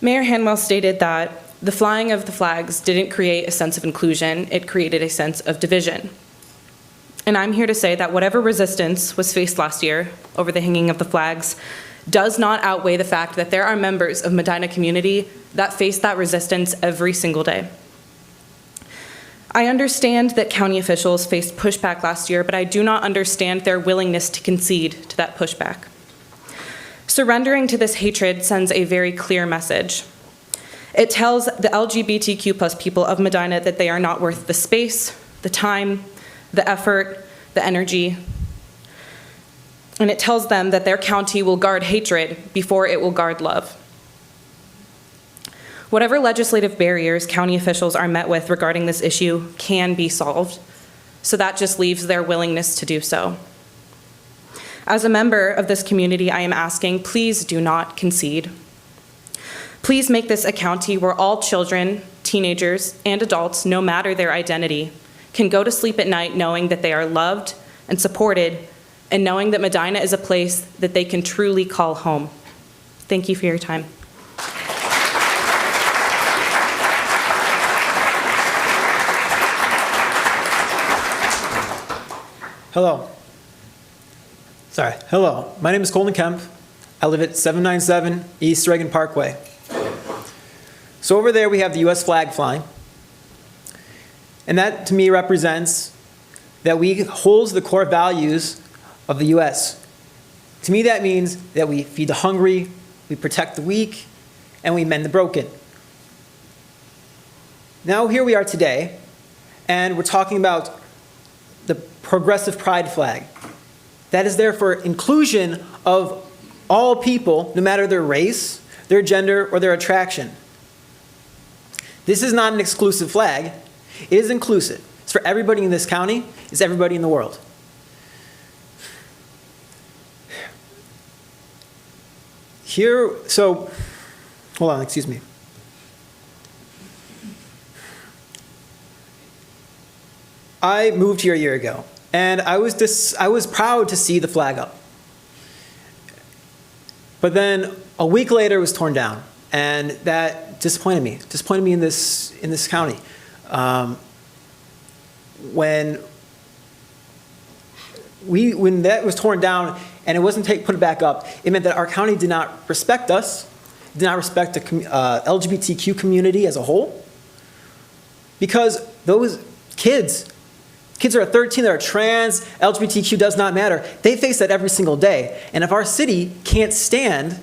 Mayor Hanwell stated that the flying of the flags didn't create a sense of inclusion. It created a sense of division. And I'm here to say that whatever resistance was faced last year over the hanging of the flags does not outweigh the fact that there are members of Medina community that face that resistance every single day. I understand that county officials faced pushback last year, but I do not understand their willingness to concede to that pushback. Surrendering to this hatred sends a very clear message. It tells the LGBTQ+ people of Medina that they are not worth the space, the time, the effort, the energy. And it tells them that their county will guard hatred before it will guard love. Whatever legislative barriers county officials are met with regarding this issue can be solved, so that just leaves their willingness to do so. As a member of this community, I am asking, please do not concede. Please make this a county where all children, teenagers, and adults, no matter their identity, can go to sleep at night knowing that they are loved and supported, and knowing that Medina is a place that they can truly call home. Thank you for your time. Hello, my name is Colton Kemp. I live at 797 East Reagan Parkway. So over there we have the US flag flying. And that to me represents that we hold the core values of the US. To me that means that we feed the hungry, we protect the weak, and we mend the broken. Now here we are today, and we're talking about the progressive pride flag. That is there for inclusion of all people, no matter their race, their gender, or their attraction. This is not an exclusive flag. It is inclusive. It's for everybody in this county. It's everybody in the world. Hold on, excuse me. I moved here a year ago, and I was proud to see the flag up. But then a week later, it was torn down, and that disappointed me. Disappointed me in this county. When that was torn down and it wasn't put back up, it meant that our county did not respect us, did not respect the LGBTQ community as a whole, because those kids are 13, they're trans, LGBTQ does not matter. They face that every single day. And if our city can't stand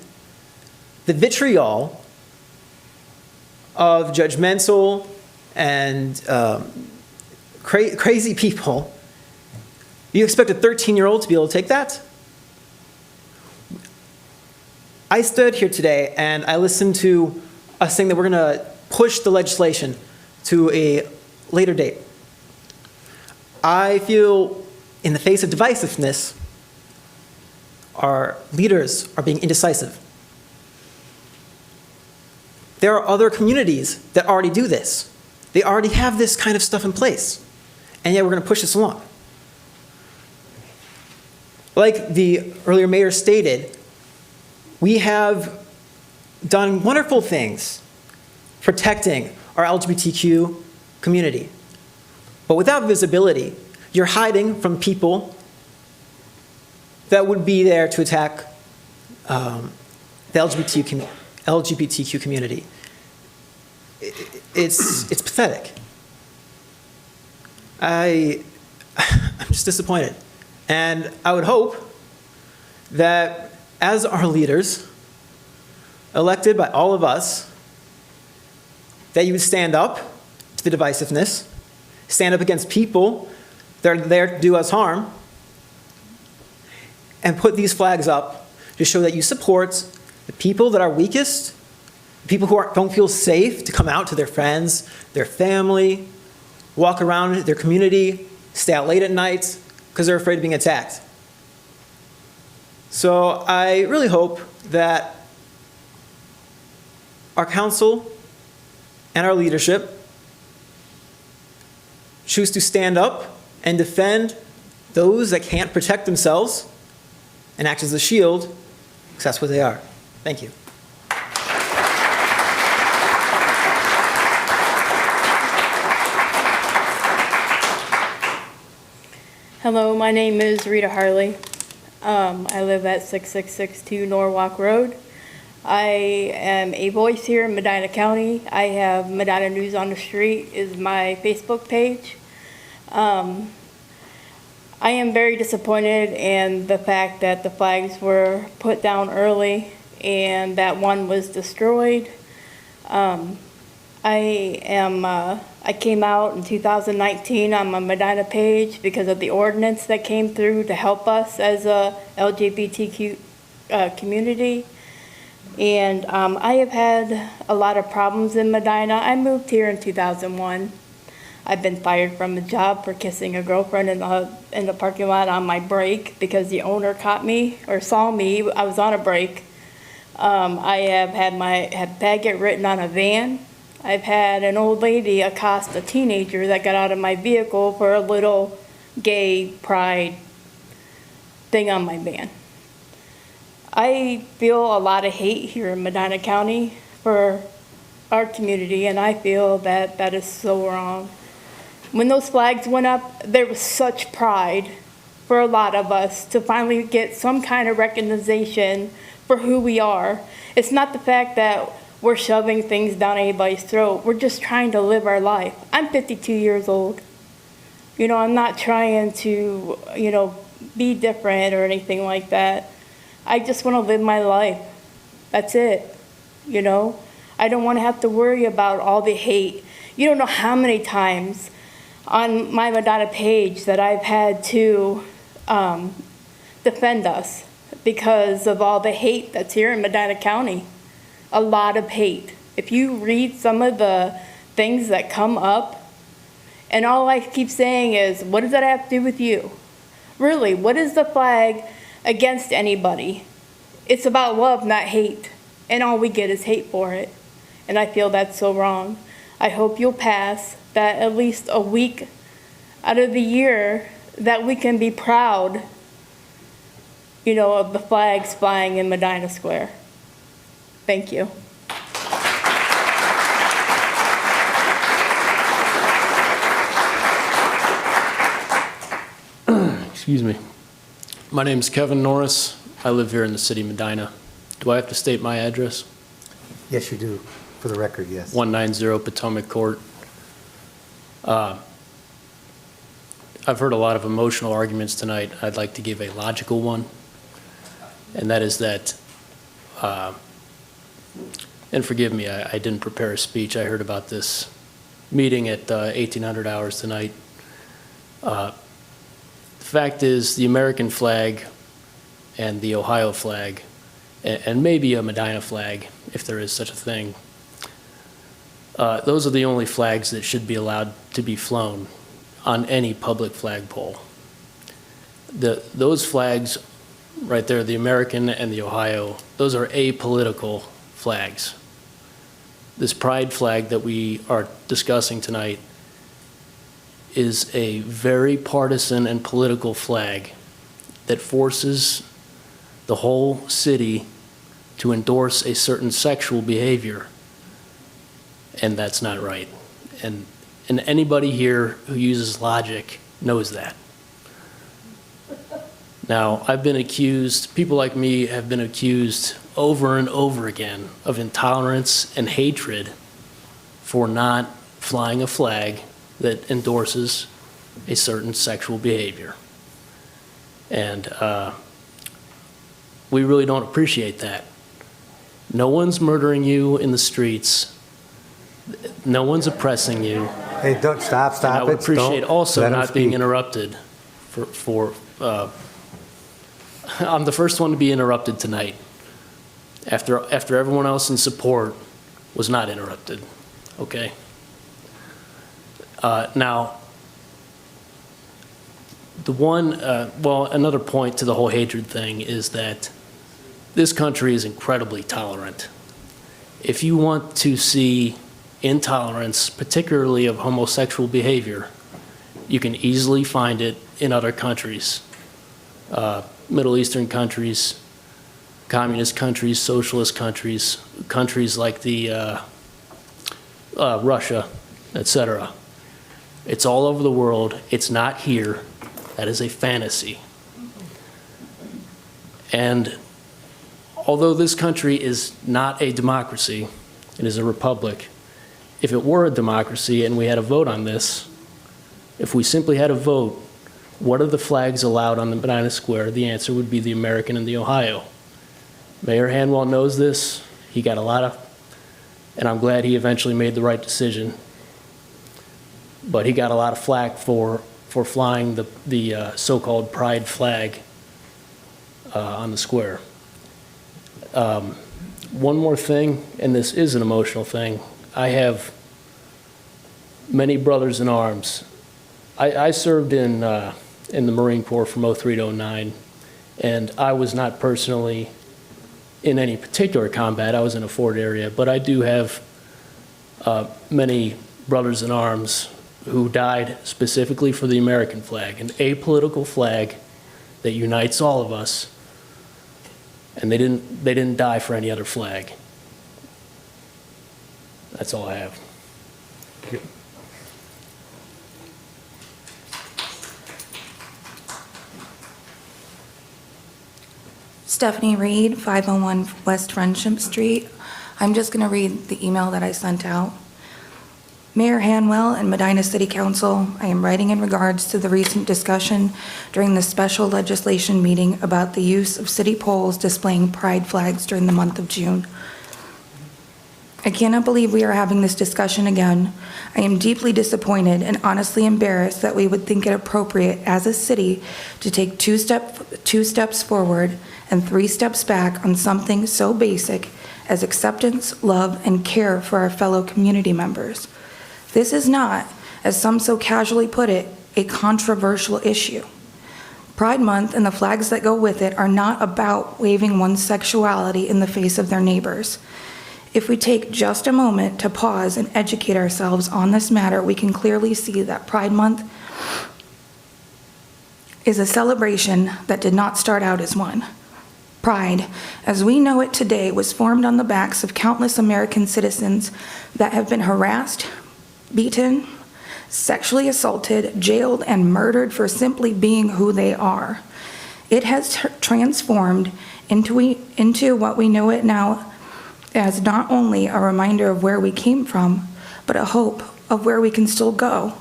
the vitriol of judgmental and crazy people, you expect a 13-year-old to be able to take that? I stood here today and I listened to us saying that we're going to push the legislation to a later date. I feel in the face of divisiveness, our leaders are being indecisive. There are other communities that already do this. They already have this kind of stuff in place, and yet we're going to push this along. Like the earlier mayor stated, we have done wonderful things protecting our LGBTQ community. But without visibility, you're hiding from people that would be there to attack the LGBTQ community. It's pathetic. I'm just disappointed. And I would hope that as our leaders, elected by all of us, that you would stand up to the divisiveness, stand up against people that are there to do us harm, and put these flags up to show that you support the people that are weakest, the people who don't feel safe to come out to their friends, their family, walk around their community, stay out late at night because they're afraid of being attacked. So I really hope that our council and our leadership choose to stand up and defend those that can't protect themselves and act as a shield, because that's what they are. Thank you. Hello, my name is Rita Harley. I live at 6662 Norwalk Road. I am a voice here in Medina County. I have Medina News on the Street is my Facebook page. I am very disappointed in the fact that the flags were put down early and that one was destroyed. I came out in 2019 on my Medina page because of the ordinance that came through to help us as a LGBTQ community. And I have had a lot of problems in Medina. I moved here in 2001. I've been fired from a job for kissing a girlfriend in the parking lot on my break because the owner caught me or saw me. I was on a break. I have had my faggot written on a van. I've had an old lady accost a teenager that got out of my vehicle for a little gay pride thing on my van. I feel a lot of hate here in Medina County for our community, and I feel that that is so wrong. When those flags went up, there was such pride for a lot of us to finally get some kind of recognition for who we are. It's not the fact that we're shoving things down anybody's throat. We're just trying to live our life. I'm 52 years old. You know, I'm not trying to, be different or anything like that. I just want to live my life. That's it. I don't want to have to worry about all the hate. You don't know how many times on my Medina page that I've had to defend us because of all the hate that's here in Medina County. A lot of hate. If you read some of the things that come up, and all I keep saying is, what does that have to do with you? Really, what is the flag against anybody? It's about love, not hate. And all we get is hate for it. And I feel that's so wrong. I hope you'll pass that at least a week out of the year that we can be proud, of the flags flying in Medina Square. Thank you. Excuse me. My name is Kevin Norris. I live here in the city of Medina. Do I have to state my address? Yes, you do. For the record, yes. 190 Potomac Court. I've heard a lot of emotional arguments tonight. I'd like to give a logical one, and that is that, and forgive me, I didn't prepare a speech. I heard about this meeting at 1800 hours tonight. The fact is, the American flag and the Ohio flag, and maybe a Medina flag, if there is such a thing, those are the only flags that should be allowed to be flown on any public flagpole. Those flags right there, the American and the Ohio, those are apolitical flags. This pride flag that we are discussing tonight is a very partisan and political flag that forces the whole city to endorse a certain sexual behavior, and that's not right. And anybody here who uses logic knows that. Now, I've been accused, people like me have been accused over and over again of intolerance and hatred for not flying a flag that endorses a certain sexual behavior. And we really don't appreciate that. No one's murdering you in the streets. No one's oppressing you. Hey, don't, stop. And I would appreciate also let him not being speak. interrupted I'm the first one to be interrupted tonight after everyone else in support was not interrupted, okay? Now, another point to the whole hatred thing is that this country is incredibly tolerant. If you want to see intolerance, particularly of homosexual behavior, you can easily find it in other countries, Middle Eastern countries, communist countries, socialist countries, countries like Russia, etc. It's all over the world. It's not here. That is a fantasy. And although this country is not a democracy, it is a republic. If it were a democracy and we had a vote on this, if we simply had a vote, what are the flags allowed on the Medina Square? The answer would be the American and the Ohio. Mayor Hanwell knows this. He got a lot of, and I'm glad he eventually made the right decision. But he got a lot of flack for flying the so-called pride flag on the square. One more thing, and this is an emotional thing. I have many brothers in arms. I served in the Marine Corps from 03 to 09, and I was not personally in any particular combat. I was in a fort area, but I do have many brothers in arms who died specifically for the American flag, an apolitical flag that unites all of us, and they didn't die for any other flag. That's all I have. Stephanie Reed, 501 West Friendship Street. I'm just going to read the email that I sent out. Mayor Hanwell and Medina City Council, I am writing in regards to the recent discussion during the special legislation meeting about the use of city poles displaying pride flags during the month of June. I cannot believe we are having this discussion again. I am deeply disappointed and honestly embarrassed that we would think it appropriate as a city to take two steps forward and 3 steps back on something so basic as acceptance, love, and care for our fellow community members. This is not, as some so casually put it, a controversial issue. Pride Month and the flags that go with it are not about waving one's sexuality in the face of their neighbors. If we take just a moment to pause and educate ourselves on this matter, we can clearly see that Pride Month is a celebration that did not start out as one. Pride, as we know it today, was formed on the backs of countless American citizens that have been harassed, beaten, sexually assaulted, jailed, and murdered for simply being who they are. It has transformed into what we know it now as not only a reminder of where we came from, but a hope of where we can still go.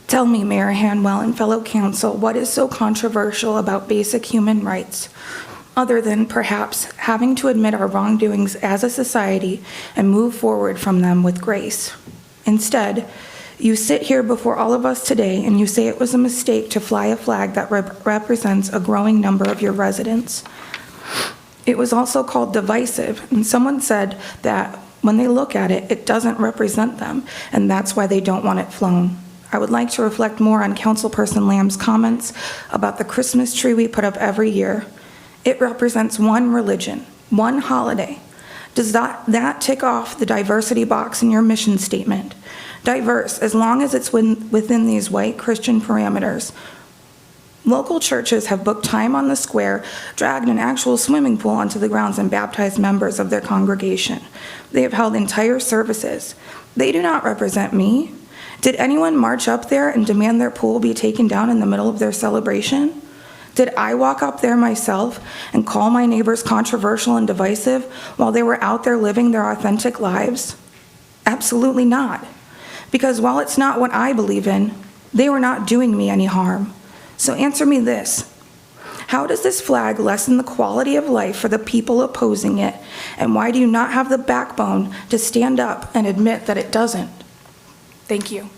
Tell me, Mayor Hanwell and fellow council, what is so controversial about basic human rights, other than perhaps having to admit our wrongdoings as a society and move forward from them with grace? Instead, you sit here before all of us today and you say it was a mistake to fly a flag that represents a growing number of your residents. It was also called divisive, and someone said that when they look at it, it doesn't represent them, and that's why they don't want it flown. I would like to reflect more on Councilperson Lamb's comments about the Christmas tree we put up every year. It represents one religion, one holiday. Does that tick off the diversity box in your mission statement? Diverse, as long as it's within these white Christian parameters. Local churches have booked time on the square, dragged an actual swimming pool onto the grounds, and baptized members of their congregation. They have held entire services. They do not represent me. Did anyone march up there and demand their pool be taken down in the middle of their celebration? Did I walk up there myself and call my neighbors controversial and divisive while they were out there living their authentic lives? Absolutely not. Because while it's not what I believe in, they were not doing me any harm. So answer me this. How does this flag lessen the quality of life for the people opposing it? And why do you not have the backbone to stand up and admit that it doesn't? Thank you.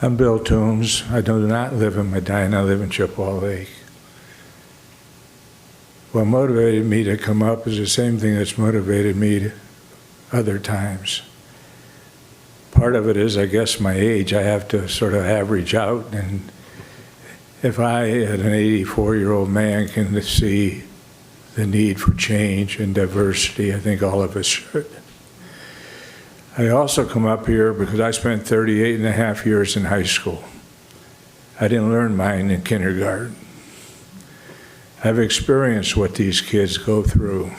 I'm Bill Toombs. I do not live in Medina. I live in Chippewa Lake. What motivated me to come up is the same thing that's motivated me other times. Part of it is, I guess, my age. I have to sort of average out, and if I, as an 84-year-old man, can see the need for change and diversity, I think all of us should. I also come up here because I spent 38 and a half years in high school. I didn't learn mine in kindergarten. I've experienced what these kids go through.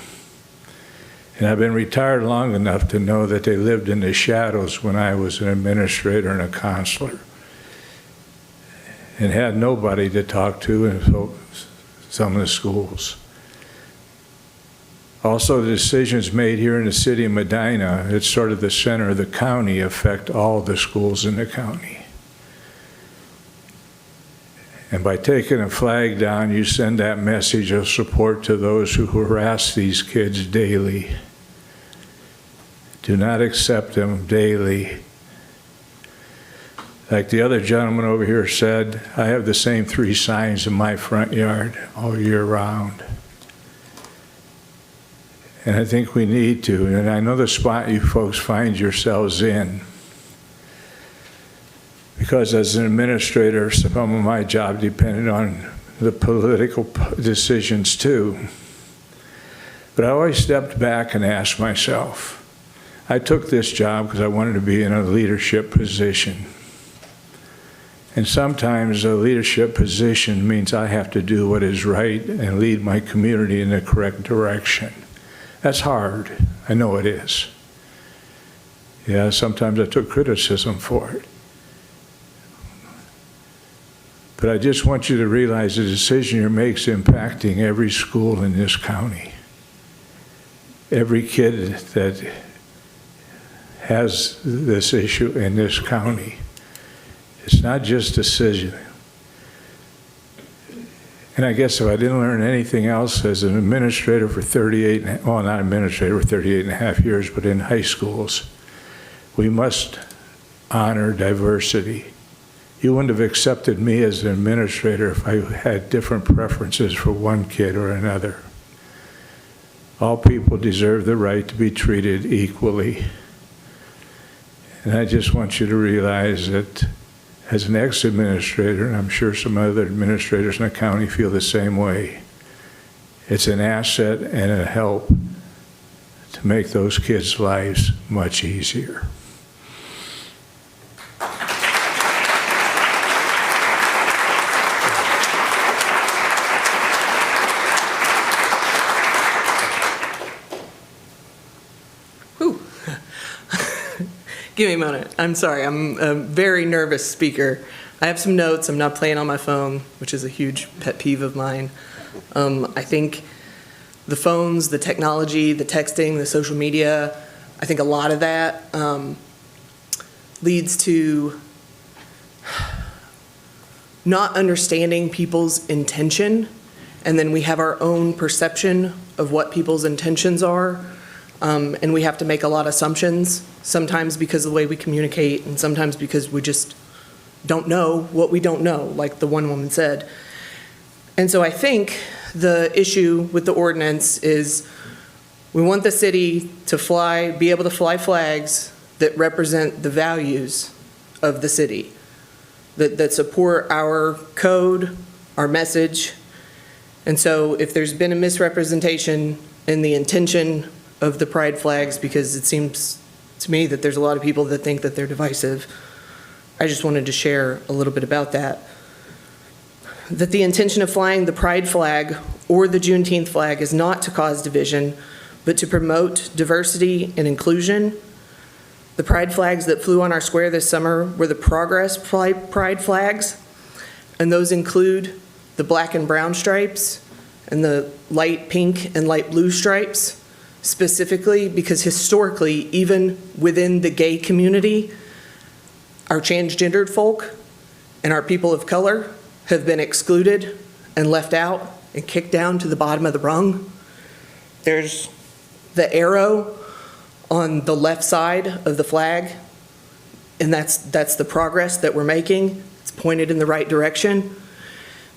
And I've been retired long enough to know that they lived in the shadows when I was an administrator and a counselor, and had nobody to talk to in some of the schools. Also, the decisions made here in the city of Medina, it's sort of the center of the county, affect all the schools in the county. And by taking a flag down, you send that message of support to those who harass these kids daily. Do not accept them daily. Like the other gentleman over here said, I have the same 3 signs in my front yard all year round. And I think we need to, and I know the spot you folks find yourselves in. Because as an administrator, some of my job depended on the political decisions too. But I always stepped back and asked myself, I took this job because I wanted to be in a leadership position. And sometimes a leadership position means I have to do what is right and lead my community in the correct direction. That's hard. I know it is. Yeah, sometimes I took criticism for it. But I just want you to realize the decision you make is impacting every school in this county. Every kid that has this issue in this county. It's not just a decision. And I guess if I didn't learn anything else as an administrator for 38, well, not administrator for 38 and a half years, but in high schools, we must honor diversity. You wouldn't have accepted me as an administrator if I had different preferences for one kid or another. All people deserve the right to be treated equally. And I just want you to realize that as an ex-administrator, and I'm sure some other administrators in the county feel the same way, it's an asset and a help to make those kids' lives much easier. Give me a moment. I'm sorry. I'm a very nervous speaker. I have some notes. I'm not playing on my phone, which is a huge pet peeve of mine. I think the phones, the technology, the texting, the social media, I think a lot of that leads to not understanding people's intention, and then we have our own perception of what people's intentions are. And we have to make a lot of assumptions, sometimes because of the way we communicate, and sometimes because we just don't know what we don't know, like the one woman said. And so I think the issue with the ordinance is we want the city to be able to fly flags that represent the values of the city, that support our code, our message. And so if there's been a misrepresentation in the intention of the pride flags, because it seems to me that there's a lot of people that think that they're divisive, I just wanted to share a little bit about that. That the intention of flying the pride flag or the Juneteenth flag is not to cause division, but to promote diversity and inclusion. The pride flags that flew on our square this summer were the Progress Pride flags, and those include the black and brown stripes and the light pink and light blue stripes, specifically because historically, even within the gay community, our transgendered folk and our people of color have been excluded and left out and kicked down to the bottom of the rung. There's the arrow on the left side of the flag, and that's the progress that we're making. It's pointed in the right direction,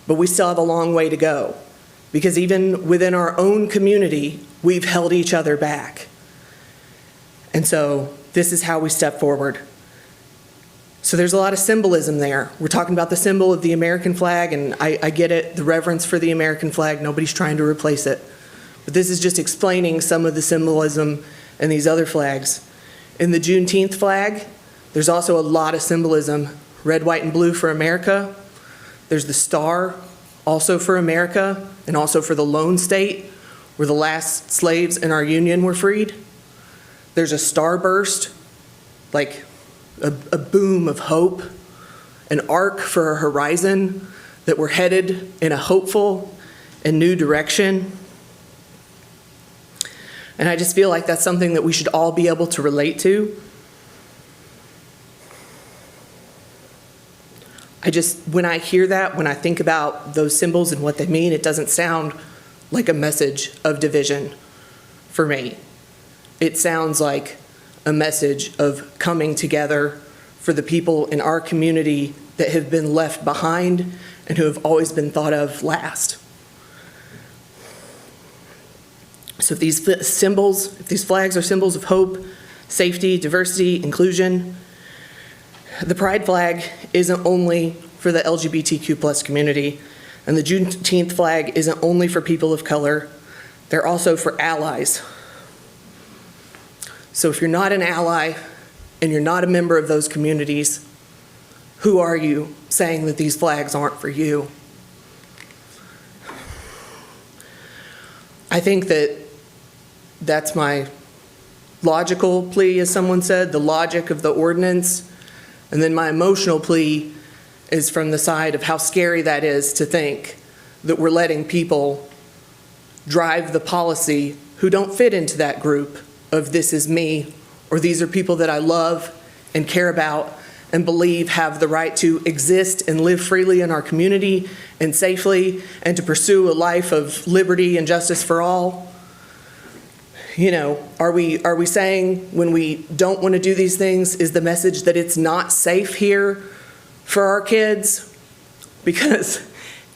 but we still have a long way to go, because even within our own community, we've held each other back. And so this is how we step forward. So there's a lot of symbolism there. We're talking about the symbol of the American flag, and I get it, the reverence for the American flag. Nobody's trying to replace it. But this is just explaining some of the symbolism in these other flags. In the Juneteenth flag, there's also a lot of symbolism. Red, white, and blue for America. There's the star, also for America, and also for the Lone State, where the last slaves in our Union were freed. There's a starburst, like a boom of hope, an arc for a horizon that we're headed in a hopeful and new direction. And I just feel like that's something that we should all be able to relate to. When I hear that, when I think about those symbols and what they mean, it doesn't sound like a message of division for me. It sounds like a message of coming together for the people in our community that have been left behind and who have always been thought of last. So if these flags are symbols of hope, safety, diversity, inclusion, the pride flag isn't only for the LGBTQ+ community, and the Juneteenth flag isn't only for people of color, they're also for allies. So if you're not an ally and you're not a member of those communities, who are you saying that these flags aren't for you? I think that's my logical plea, as someone said, the logic of the ordinance. And then my emotional plea is from the side of how scary that is to think that we're letting people drive the policy who don't fit into that group of this is me, or these are people that I love and care about and believe have the right to exist and live freely in our community and safely and to pursue a life of liberty and justice for all. You know, are we saying when we don't want to do these things, is the message that it's not safe here for our kids? Because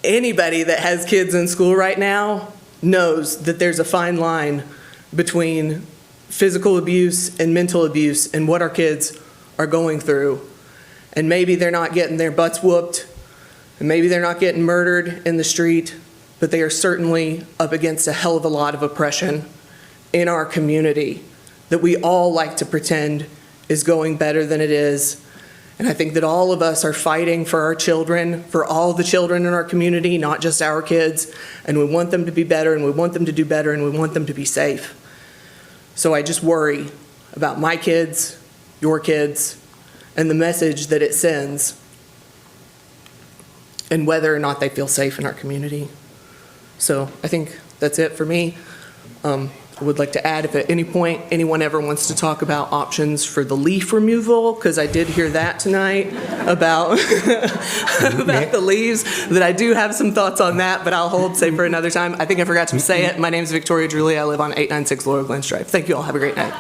anybody that has kids in school right now knows that there's a fine line between physical abuse and mental abuse and what our kids are going through. And maybe they're not getting their butts whooped, and maybe they're not getting murdered in the street, but they are certainly up against a hell of a lot of oppression in our community that we all like to pretend is going better than it is. And I think that all of us are fighting for our children, for all the children in our community, not just our kids, and we want them to be better, and we want them to do better, and we want them to be safe. So I just worry about my kids, your kids, and the message that it sends, and whether or not they feel safe in our community. So I think that's it for me. I would like to add, if at any point anyone ever wants to talk about options for the leaf removal, because I did hear that tonight about, about the leaves, that I do have some thoughts on that, but I'll say for another time. I think I forgot to say it. My name is Victoria Drulli. I live on 896 Laurel Glen Drive. Thank you all. Have a great night.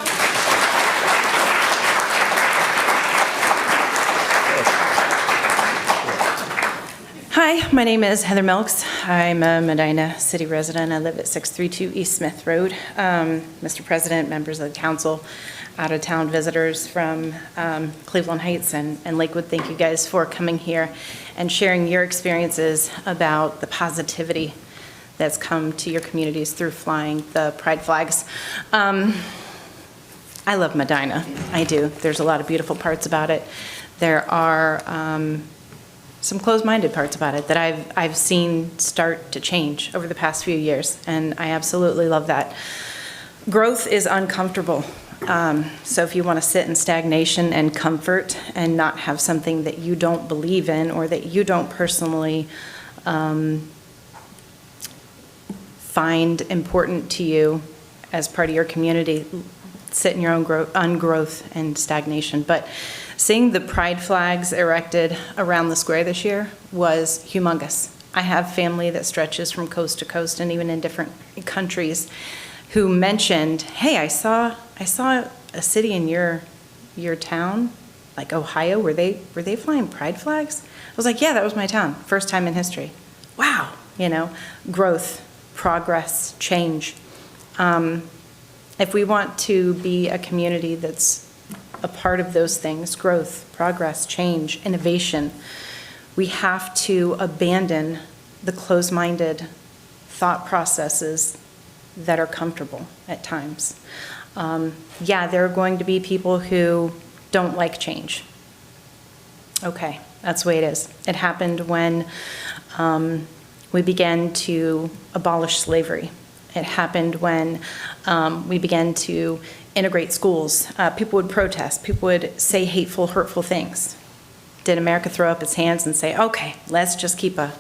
Hi, my name is Heather Milks. I'm a Medina City resident. I live at 632 East Smith Road. Mr. President, members of the council, out-of-town visitors from Cleveland Heights and Lakewood, thank you guys for coming here and sharing your experiences about the positivity that's come to your communities through flying the pride flags. I love Medina. I do. There's a lot of beautiful parts about it. There are some closed-minded parts about it that I've seen start to change over the past few years, and I absolutely love that. Growth is uncomfortable. So if you want to sit in stagnation and comfort and not have something that you don't believe in or that you don't personally find important to you as part of your community, sit in your own ungrowth and stagnation. But seeing the pride flags erected around the square this year was humongous. I have family that stretches from coast to coast and even in different countries who mentioned, hey, I saw a city in your town, like Ohio, were they flying pride flags? I was like, yeah, that was my town, first time in history. Wow, growth, progress, change. If we want to be a community that's a part of those things, growth, progress, change, innovation, we have to abandon the closed-minded thought processes that are comfortable at times. Yeah, there are going to be people who don't like change. Okay, that's the way it is. It happened when we began to abolish slavery. It happened when we began to integrate schools. People would protest. People would say hateful, hurtful things. Did America throw up its hands and say, okay, let's just keep a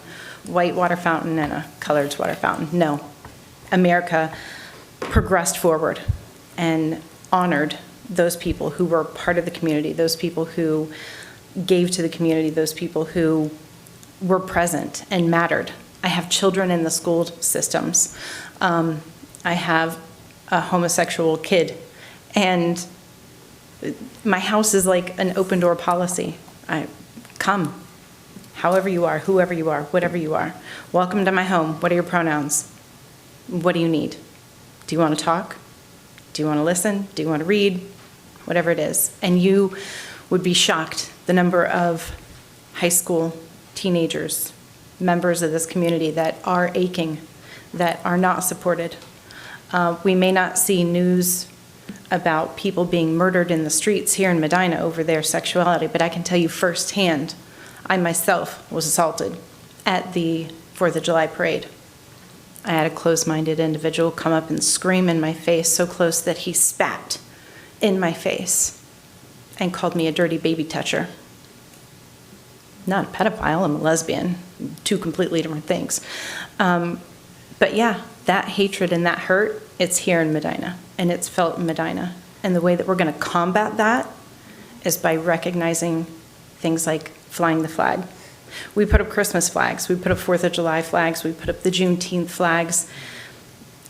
white water fountain and a colored water fountain? No. America progressed forward and honored those people who were part of the community, those people who gave to the community, those people who were present and mattered. I have children in the school systems. I have a homosexual kid, and my house is like an open door policy. Come, however you are, whoever you are, whatever you are. Welcome to my home. What are your pronouns? What do you need? Do you want to talk? Do you want to listen? Do you want to read? Whatever it is. And you would be shocked the number of high school teenagers, members of this community that are aching, that are not supported. We may not see news about people being murdered in the streets here in Medina over their sexuality, but I can tell you firsthand, I myself was assaulted at the 4th of July parade. I had a closed-minded individual come up and scream in my face so close that he spat in my face and called me a dirty baby toucher. Not a pedophile, I'm a lesbian, two completely different things. But yeah, that hatred and that hurt, it's here in Medina, and it's felt in Medina. And the way that we're going to combat that is by recognizing things like flying the flag. We put up Christmas flags, we put up 4th of July flags, we put up the Juneteenth flags.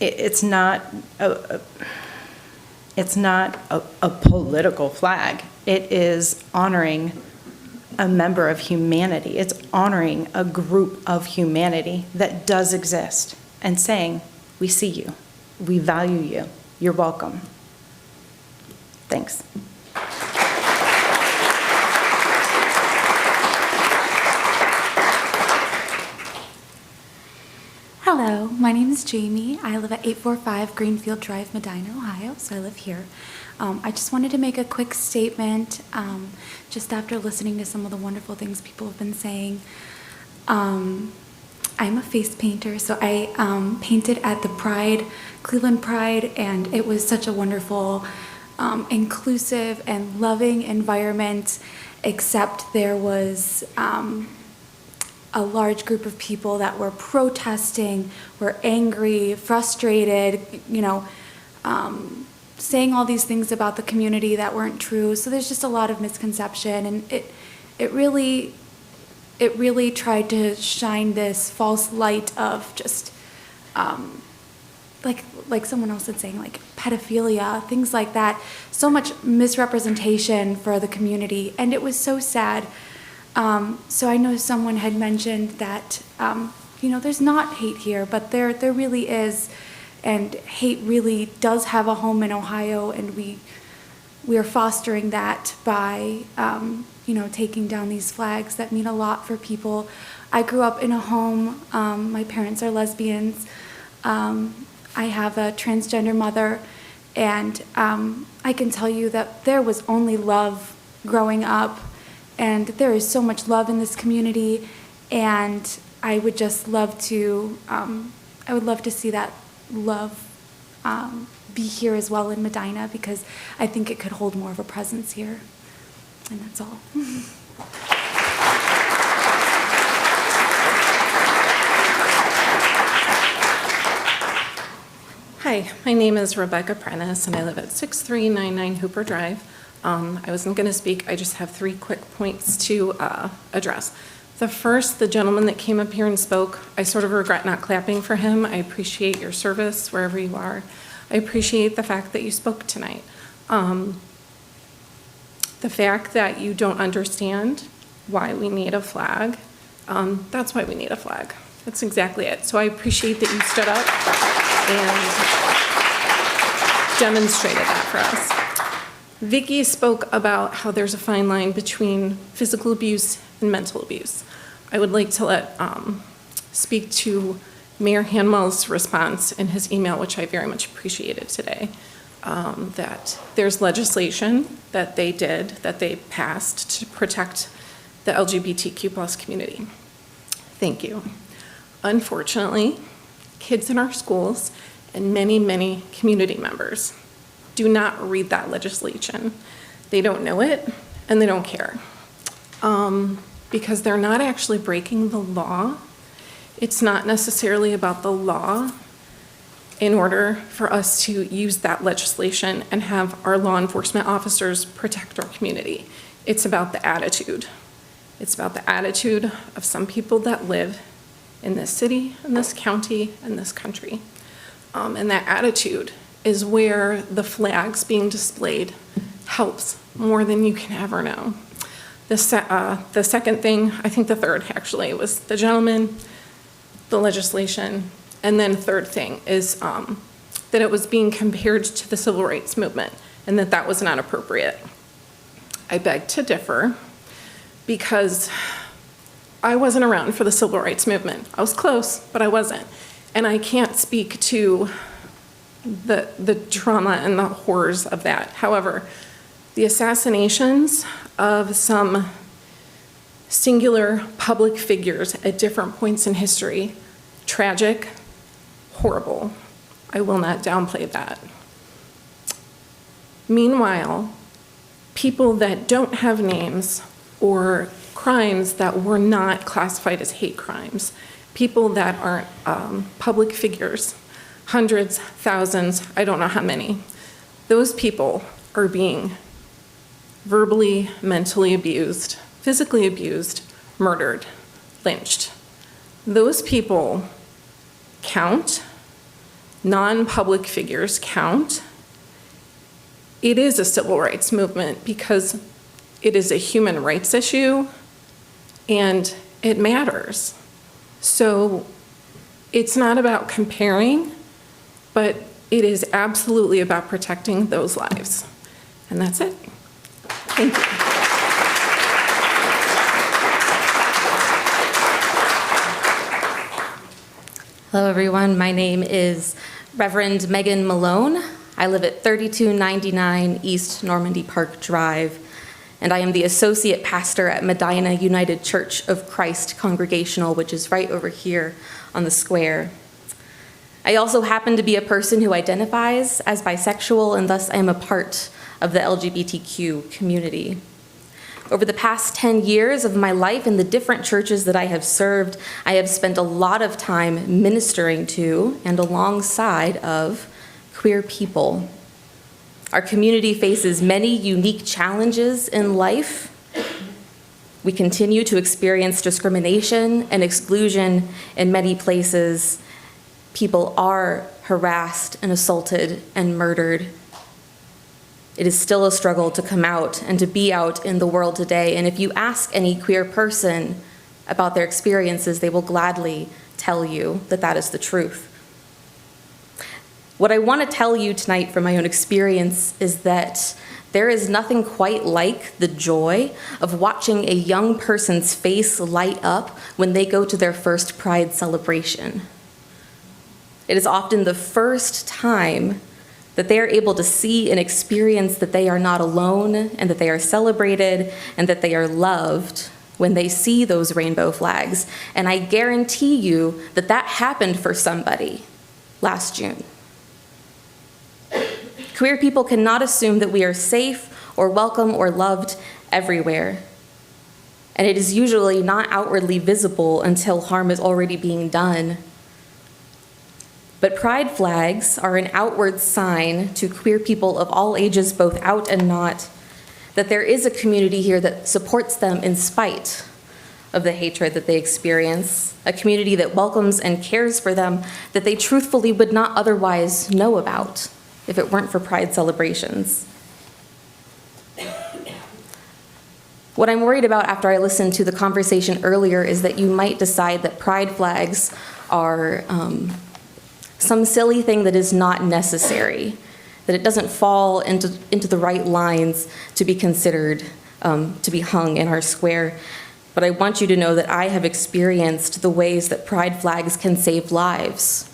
It's not a political flag. It is honoring a member of humanity. It's honoring a group of humanity that does exist and saying, we see you, we value you, you're welcome. Thanks. Hello, my name is Jamie. I live at 845 Greenfield Drive, Medina, Ohio, so I live here. I just wanted to make a quick statement just after listening to some of the wonderful things people have been saying. I'm a face painter, so I painted at the Pride, Cleveland Pride, and it was such a wonderful, inclusive and loving environment, except there was a large group of people that were protesting, were angry, frustrated, saying all these things about the community that weren't true. So there's just a lot of misconception, and it really tried to shine this false light of just like someone else had saying, like pedophilia, things like that. So much misrepresentation for the community, and it was so sad. So I know someone had mentioned that there's not hate here, but there really is. And hate really does have a home in Ohio, and we are fostering that by, taking down these flags that mean a lot for people. I grew up in a home, my parents are lesbians. I have a transgender mother, and I can tell you that there was only love growing up, And there is so much love in this community, and I would just love to, I would love to see that love be here as well in Medina, because I think it could hold more of a presence here. And that's all. Hi, my name is Rebecca Prentice, and I live at 6399 Hooper Drive. I wasn't going to speak. I just have 3 quick points to address. The first, the gentleman that came up here and spoke, I sort of regret not clapping for him. I appreciate your service wherever you are. I appreciate the fact that you spoke tonight. The fact that you don't understand why we need a flag, that's why we need a flag. That's exactly it. So I appreciate that you stood up and demonstrated that for us. Vicki spoke about how there's a fine line between physical abuse and mental abuse. I would like to speak to Mayor Hanwell's response in his email, which I very much appreciated today, that there's legislation that they passed to protect the LGBTQ+ community. Thank you. Unfortunately, kids in our schools and many, many community members do not read that legislation. They don't know it, and they don't care. Because they're not actually breaking the law. It's not necessarily about the law in order for us to use that legislation and have our law enforcement officers protect our community. It's about the attitude. It's about the attitude of some people that live in this city, in this county, in this country. And that attitude is where the flags being displayed helps more than you can ever know. The second thing, I think the third actually, was the gentleman, the legislation, and then third thing is that it was being compared to the civil rights movement and that was not appropriate. I beg to differ because I wasn't around for the civil rights movement. I was close, but I wasn't. And I can't speak to the trauma and the horrors of that. However, the assassinations of some singular public figures at different points in history, tragic, horrible. I will not downplay that. Meanwhile, people that don't have names or crimes that were not classified as hate crimes, people that aren't public figures, hundreds, thousands, I don't know how many, those people are being verbally, mentally abused, physically abused, murdered, lynched. Those people count. Non-public figures count. It is a civil rights movement because it is a human rights issue and it matters. So it's not about comparing, but it is absolutely about protecting those lives. And that's it. Thank you. Hello, everyone. My name is Reverend Megan Malone. I live at 3299 East Normandy Park Drive, and I am the associate pastor at Medina United Church of Christ Congregational, which is right over here on the square. I also happen to be a person who identifies as bisexual, and thus I am a part of the LGBTQ community. Over the past 10 years of my life in the different churches that I have served, I have spent a lot of time ministering to and alongside of queer people. Our community faces many unique challenges in life. We continue to experience discrimination and exclusion in many places. People are harassed and assaulted and murdered. It is still a struggle to come out and to be out in the world today. And if you ask any queer person about their experiences, they will gladly tell you that that is the truth. What I want to tell you tonight from my own experience is that there is nothing quite like the joy of watching a young person's face light up when they go to their first Pride celebration. It is often the first time that they are able to see and experience that they are not alone and that they are celebrated and that they are loved when they see those rainbow flags. And I guarantee you that that happened for somebody last June. Queer people cannot assume that we are safe or welcome or loved everywhere. And it is usually not outwardly visible until harm is already being done. But pride flags are an outward sign to queer people of all ages, both out and not, that there is a community here that supports them in spite of the hatred that they experience, a community that welcomes and cares for them that they truthfully would not otherwise know about if it weren't for pride celebrations. What I'm worried about after I listened to the conversation earlier is that you might decide that pride flags are some silly thing that is not necessary, that it doesn't fall into the right lines to be considered to be hung in our square. But I want you to know that I have experienced the ways that pride flags can save lives.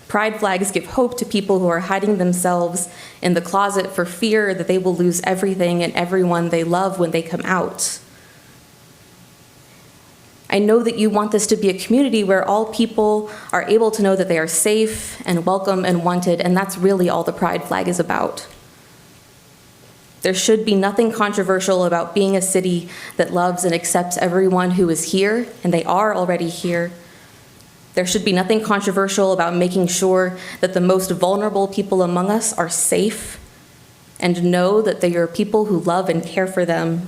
Pride flags give hope to people who are hiding themselves in the closet for fear that they will lose everything and everyone they love when they come out. I know that you want this to be a community where all people are able to know that they are safe and welcome and wanted, and that's really all the pride flag is about. There should be nothing controversial about being a city that loves and accepts everyone who is here, and they are already here. There should be nothing controversial about making sure that the most vulnerable people among us are safe and know that they are people who love and care for them.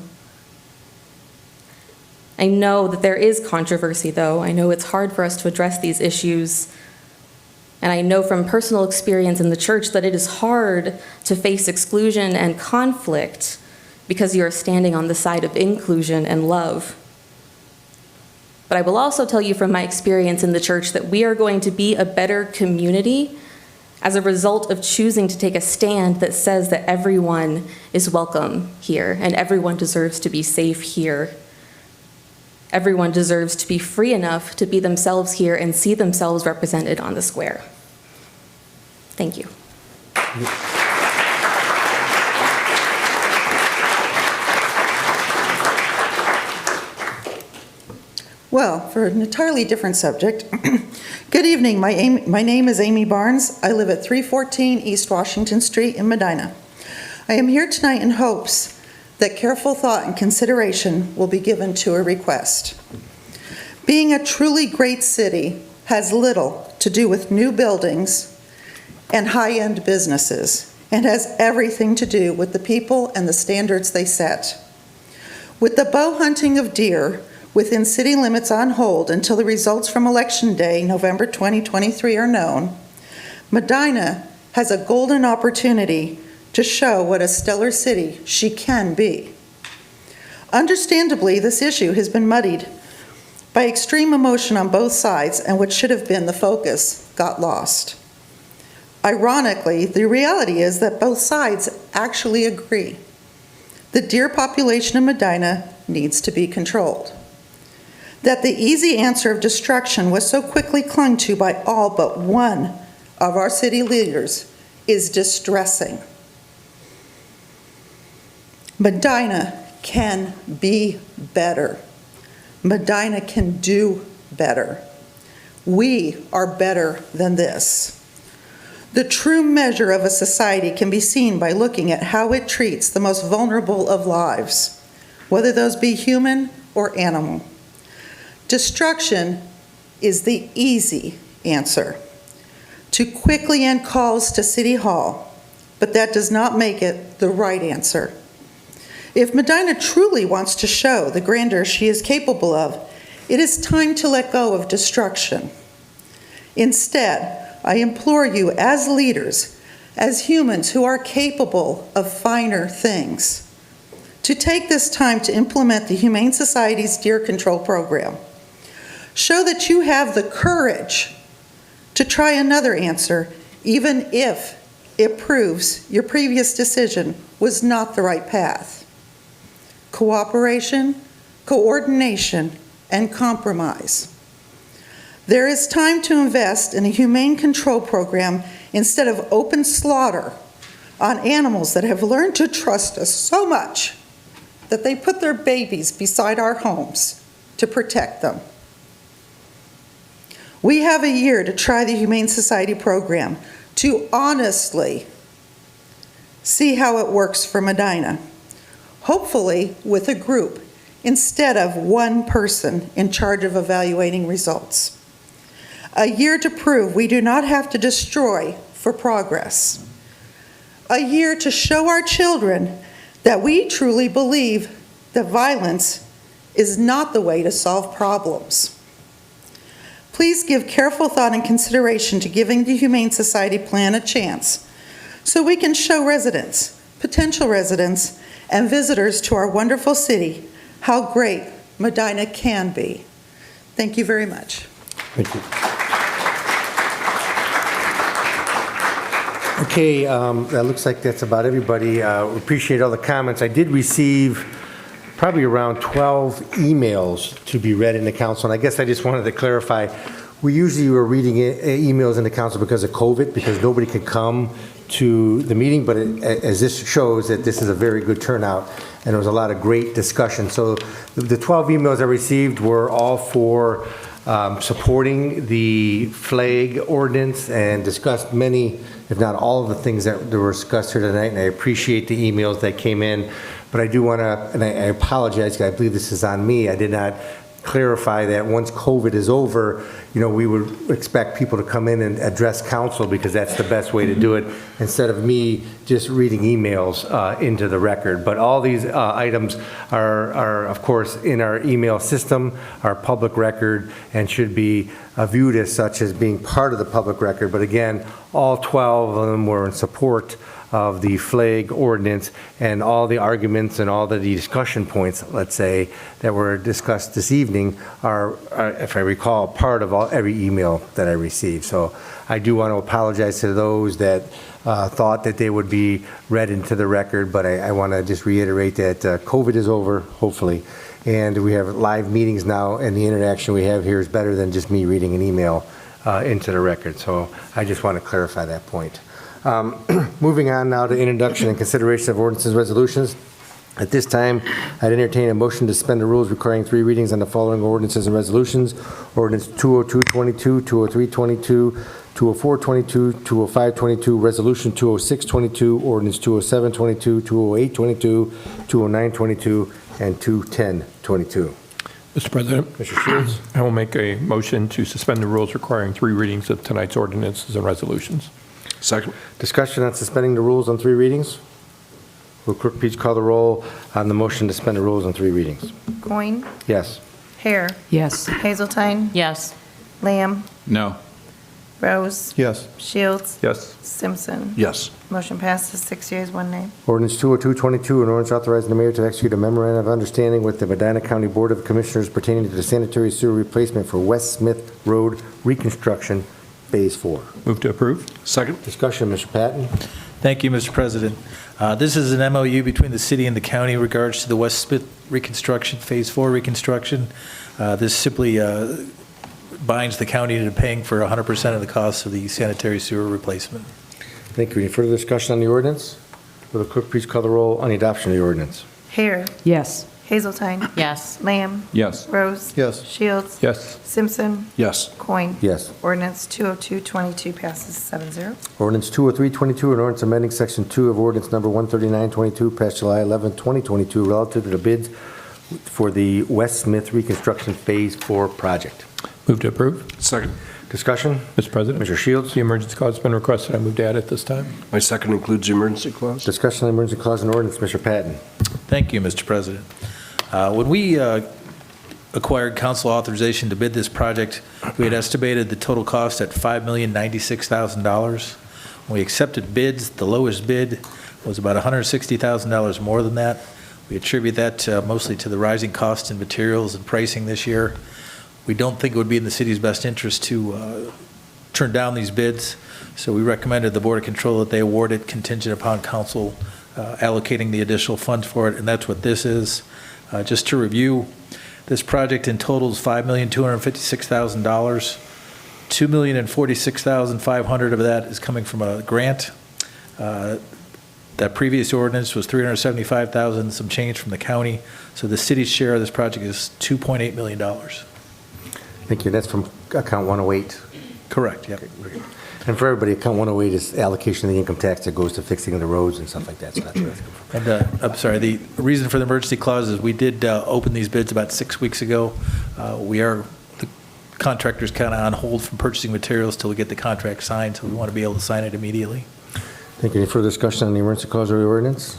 I know that there is controversy, though. I know it's hard for us to address these issues. And I know from personal experience in the church that it is hard to face exclusion and conflict because you are standing on the side of inclusion and love. But I will also tell you from my experience in the church that we are going to be a better community as a result of choosing to take a stand that says that everyone is welcome here and everyone deserves to be safe here. Everyone deserves to be free enough to be themselves here and see themselves represented on the square. Thank you. Well, for an entirely different subject, good evening. My name is Amy Barnes. I live at 314 East Washington Street in Medina. I am here tonight in hopes that careful thought and consideration will be given to a request. Being a truly great city has little to do with new buildings and high-end businesses, and has everything to do with the people and the standards they set. With the bow hunting of deer within city limits on hold until the results from Election Day, November 2023, are known, Medina has a golden opportunity to show what a stellar city she can be. Understandably, this issue has been muddied by extreme emotion on both sides, and what should have been the focus got lost. Ironically, the reality is that both sides actually agree. The deer population in Medina needs to be controlled. That the easy answer of destruction was so quickly clung to by all but one of our city leaders is distressing. Medina can be better. Medina can do better. We are better than this. The true measure of a society can be seen by looking at how it treats the most vulnerable of lives, whether those be human or animal. Destruction is the easy answer. To quickly end calls to City Hall, but that does not make it the right answer. If Medina truly wants to show the grandeur she is capable of, it is time to let go of destruction. Instead, I implore you as leaders, as humans who are capable of finer things, to take this time to implement the Humane Society's Deer Control Program. Show that you have the courage to try another answer, even if it proves your previous decision was not the right path. Cooperation, coordination, and compromise. There is time to invest in a humane control program instead of open slaughter on animals that have learned to trust us so much that they put their babies beside our homes to protect them. We have a year to try the Humane Society program to honestly see how it works for Medina, hopefully with a group instead of one person in charge of evaluating results. A year to prove we do not have to destroy for progress. A year to show our children that we truly believe that violence is not the way to solve problems. Please give careful thought and consideration to giving the Humane Society plan a chance so we can show residents, potential residents, and visitors to our wonderful city how great Medina can be. Thank you very much. Thank you. Okay, that looks like that's about everybody. We appreciate all the comments. I did receive probably around 12 emails to be read in the council, and I guess I just wanted to clarify. We usually were reading emails in the council because of COVID, because nobody could come to the meeting, but as this shows that this is a very good turnout, and there was a lot of great discussion. So the 12 emails I received were all for supporting the flag ordinance and discussed many, if not all of the things that were discussed here tonight, and I appreciate the emails that came in. But I do want to, and I apologize, because I believe this is on me, I did not clarify that once COVID is over, you know, we would expect people to come in and address council, because that's the best way to do it, instead of me just reading emails into the record. But all these items are, of course, in our email system, our public record, and should be viewed as such, as being part of the public record. But again, all 12 of them were in support of the flag ordinance, and all the arguments and all the discussion points, let's say, that were discussed this evening are, if I recall, part of every email that I received. So I do want to apologize to those that thought that they would be read into the record, but I want to just reiterate that COVID is over, hopefully, and we have live meetings now, and the interaction we have here is better than just me reading an email into the record. So I just want to clarify that point. Moving on now to introduction and consideration of ordinances and resolutions. At this time, I'd entertain a motion to suspend the rules requiring 3 readings on the following ordinances and resolutions. Ordinance 202-22, 203-22, 204-22, 205-22, Resolution 206-22, Ordinance 207-22, 208-22, 209-22, and 210-22. Mr. President. Mr. Shields. I will make a motion to suspend the rules requiring 3 readings of tonight's ordinances and resolutions. Second. Discussion on suspending the rules on 3 readings. Will clerk please call the roll on the motion to suspend the rules on 3 readings? Coin. Yes. Hare. Yes. Hazeltine. Yes. Lamb. No. Rose. Yes. Shields. Yes. Simpson. Yes. Motion passes 6 yeas, 1 nay. Ordinance 202-22, an ordinance authorizing the mayor to execute a memorandum of understanding with the Medina County Board of Commissioners pertaining to the sanitary sewer replacement for West Smith Road reconstruction, Phase 4. Move to approve. Second. Discussion, Mr. Patton. Thank you, Mr. President. This is an MOU between the city and the county in regards to the West Smith reconstruction, Phase 4 reconstruction. This simply binds the county into paying for 100% of the costs of the sanitary sewer replacement. Thank you. Any further discussion on the ordinance? Will the clerk please call the roll on the adoption of the ordinance? Hare. Yes. Hazeltine. Yes. Lamb. Yes. Rose. Yes. Shields. Yes. Simpson. Yes. Coin. Yes. Ordinance 202-22 passes 7-0. Ordinance 203-22, an ordinance amending Section 2 of Ordinance Number 139-22, passed July 11, 2022, relative to the bids for the West Smith Reconstruction Phase 4 project. Move to approve. Second. Discussion? Mr. President. Mr. Shields. The emergency clause has been requested. I move to add it this time. My second includes the emergency clause. Discussion on the emergency clause and ordinance, Mr. Patton. Thank you, Mr. President. When we acquired council authorization to bid this project, we had estimated the total cost at $5,096,000. When we accepted bids, the lowest bid was about $160,000 more than that. We attribute that mostly to the rising cost in materials and pricing this year. We don't think it would be in the city's best interest to turn down these bids, so we recommended the Board of Control that they award it contingent upon council allocating the additional funds for it, and that's what this is. Just to review, this project in total is $5,256,000. $2,046,500 of that is coming from a grant. That previous ordinance was $375,000, some change from the county. So the city's share of this project is $2.8 million. Thank you. That's from account 108. Correct, yep. And for everybody, account 108 is allocation of the income tax that goes to fixing the roads and stuff like that. So that's where that's coming from. And I'm sorry, the reason for the emergency clause is we did open these bids about 6 weeks ago. The contractor's kind of on hold from purchasing materials till we get the contract signed, so we want to be able to sign it immediately. Thank you. Any further discussion on the emergency clause or the ordinance?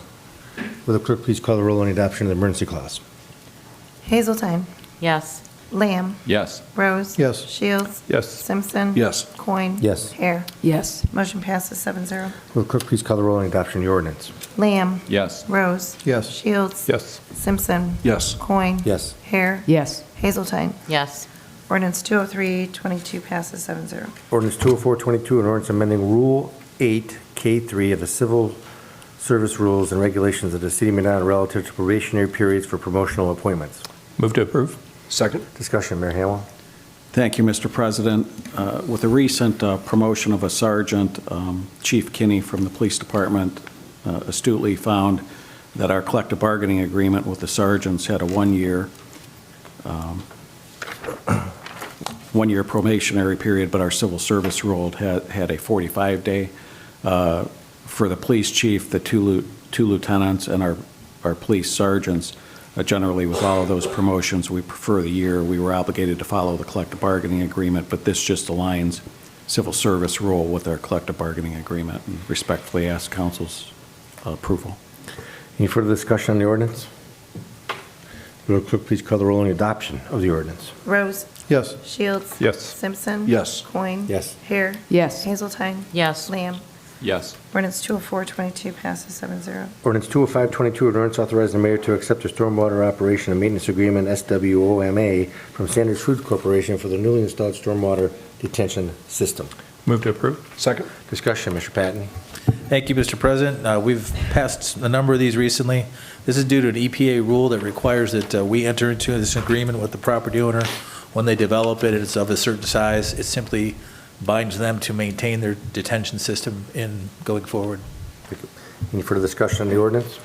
Will the clerk please call the roll on the adoption of the emergency clause? Hazeltine, Yes. Lamb, Yes. Rose. Yes. Shields. Yes. Simpson. Yes. Coin. Yes. Hare. Yes. Motion passes 7-0. Will the clerk please call the roll on the adoption of the ordinance? Lamb, Yes. Rose. Yes. Shields. Yes. Simpson. Yes. Coin. Yes. Hare. Yes. Hazeltine. Yes. Ordinance 203-22 passes 7-0. Ordinance 204-22, an ordinance amending Rule 8K3 of the Civil Service Rules and Regulations of the City of Medina relative to probationary periods for promotional appointments. Move to approve. Second. Discussion, Mayor Hamwell. Thank you, Mr. President. With the recent promotion of a sergeant, Chief Kinney from the Police Department astutely found that our collective bargaining agreement with the sergeants had a one-year probationary period, but our civil service rule had a 45-day. For the police chief, the two lieutenants, and our police sergeants, generally with all of those promotions, we prefer the year. We were obligated to follow the collective bargaining agreement, but this just aligns civil service rule with our collective bargaining agreement, and respectfully ask council's approval. Any further discussion on the ordinance? Will the clerk please call the roll on the adoption of the ordinance? Rose. Yes. Shields. Yes. Simpson. Yes. Coin. Yes. Hare. Yes. Hazeltine. Yes. Lamb. Yes. Ordinance 204-22 passes 7-0. Ordinance 205-22, an ordinance authorizing the mayor to accept a stormwater operation and maintenance agreement, SWOMA, from Sanders Food Corporation for the newly installed stormwater detention system. Move to approve. Second. Discussion, Mr. Patton. Thank you, Mr. President. We've passed a number of these recently. This is due to an EPA rule that requires that we enter into this agreement with the property owner. When they develop it, it's of a certain size. It simply binds them to maintain their detention system in going forward. Any further discussion on the ordinance?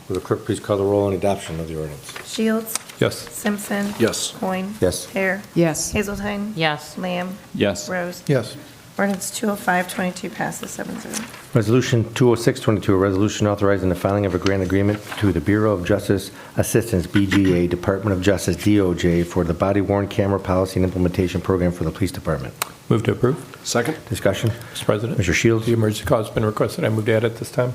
Will the clerk please call the roll on adoption of the ordinance? Shields. Yes. Simpson. Yes. Coin. Yes. Hare. Yes. Hazeltine. Yes. Lamb. Yes. Rose. Yes. Ordinance 205-22 passes 7-0. Resolution 206-22, a resolution authorizing the filing of a grant agreement to the Bureau of Justice Assistance, BGA, Department of Justice, DOJ, for the body-worn camera policy and implementation program for the police department. Move to approve. Second. Discussion? Mr. President. Mr. Shields? The emergency clause has been requested. I move to add it this time.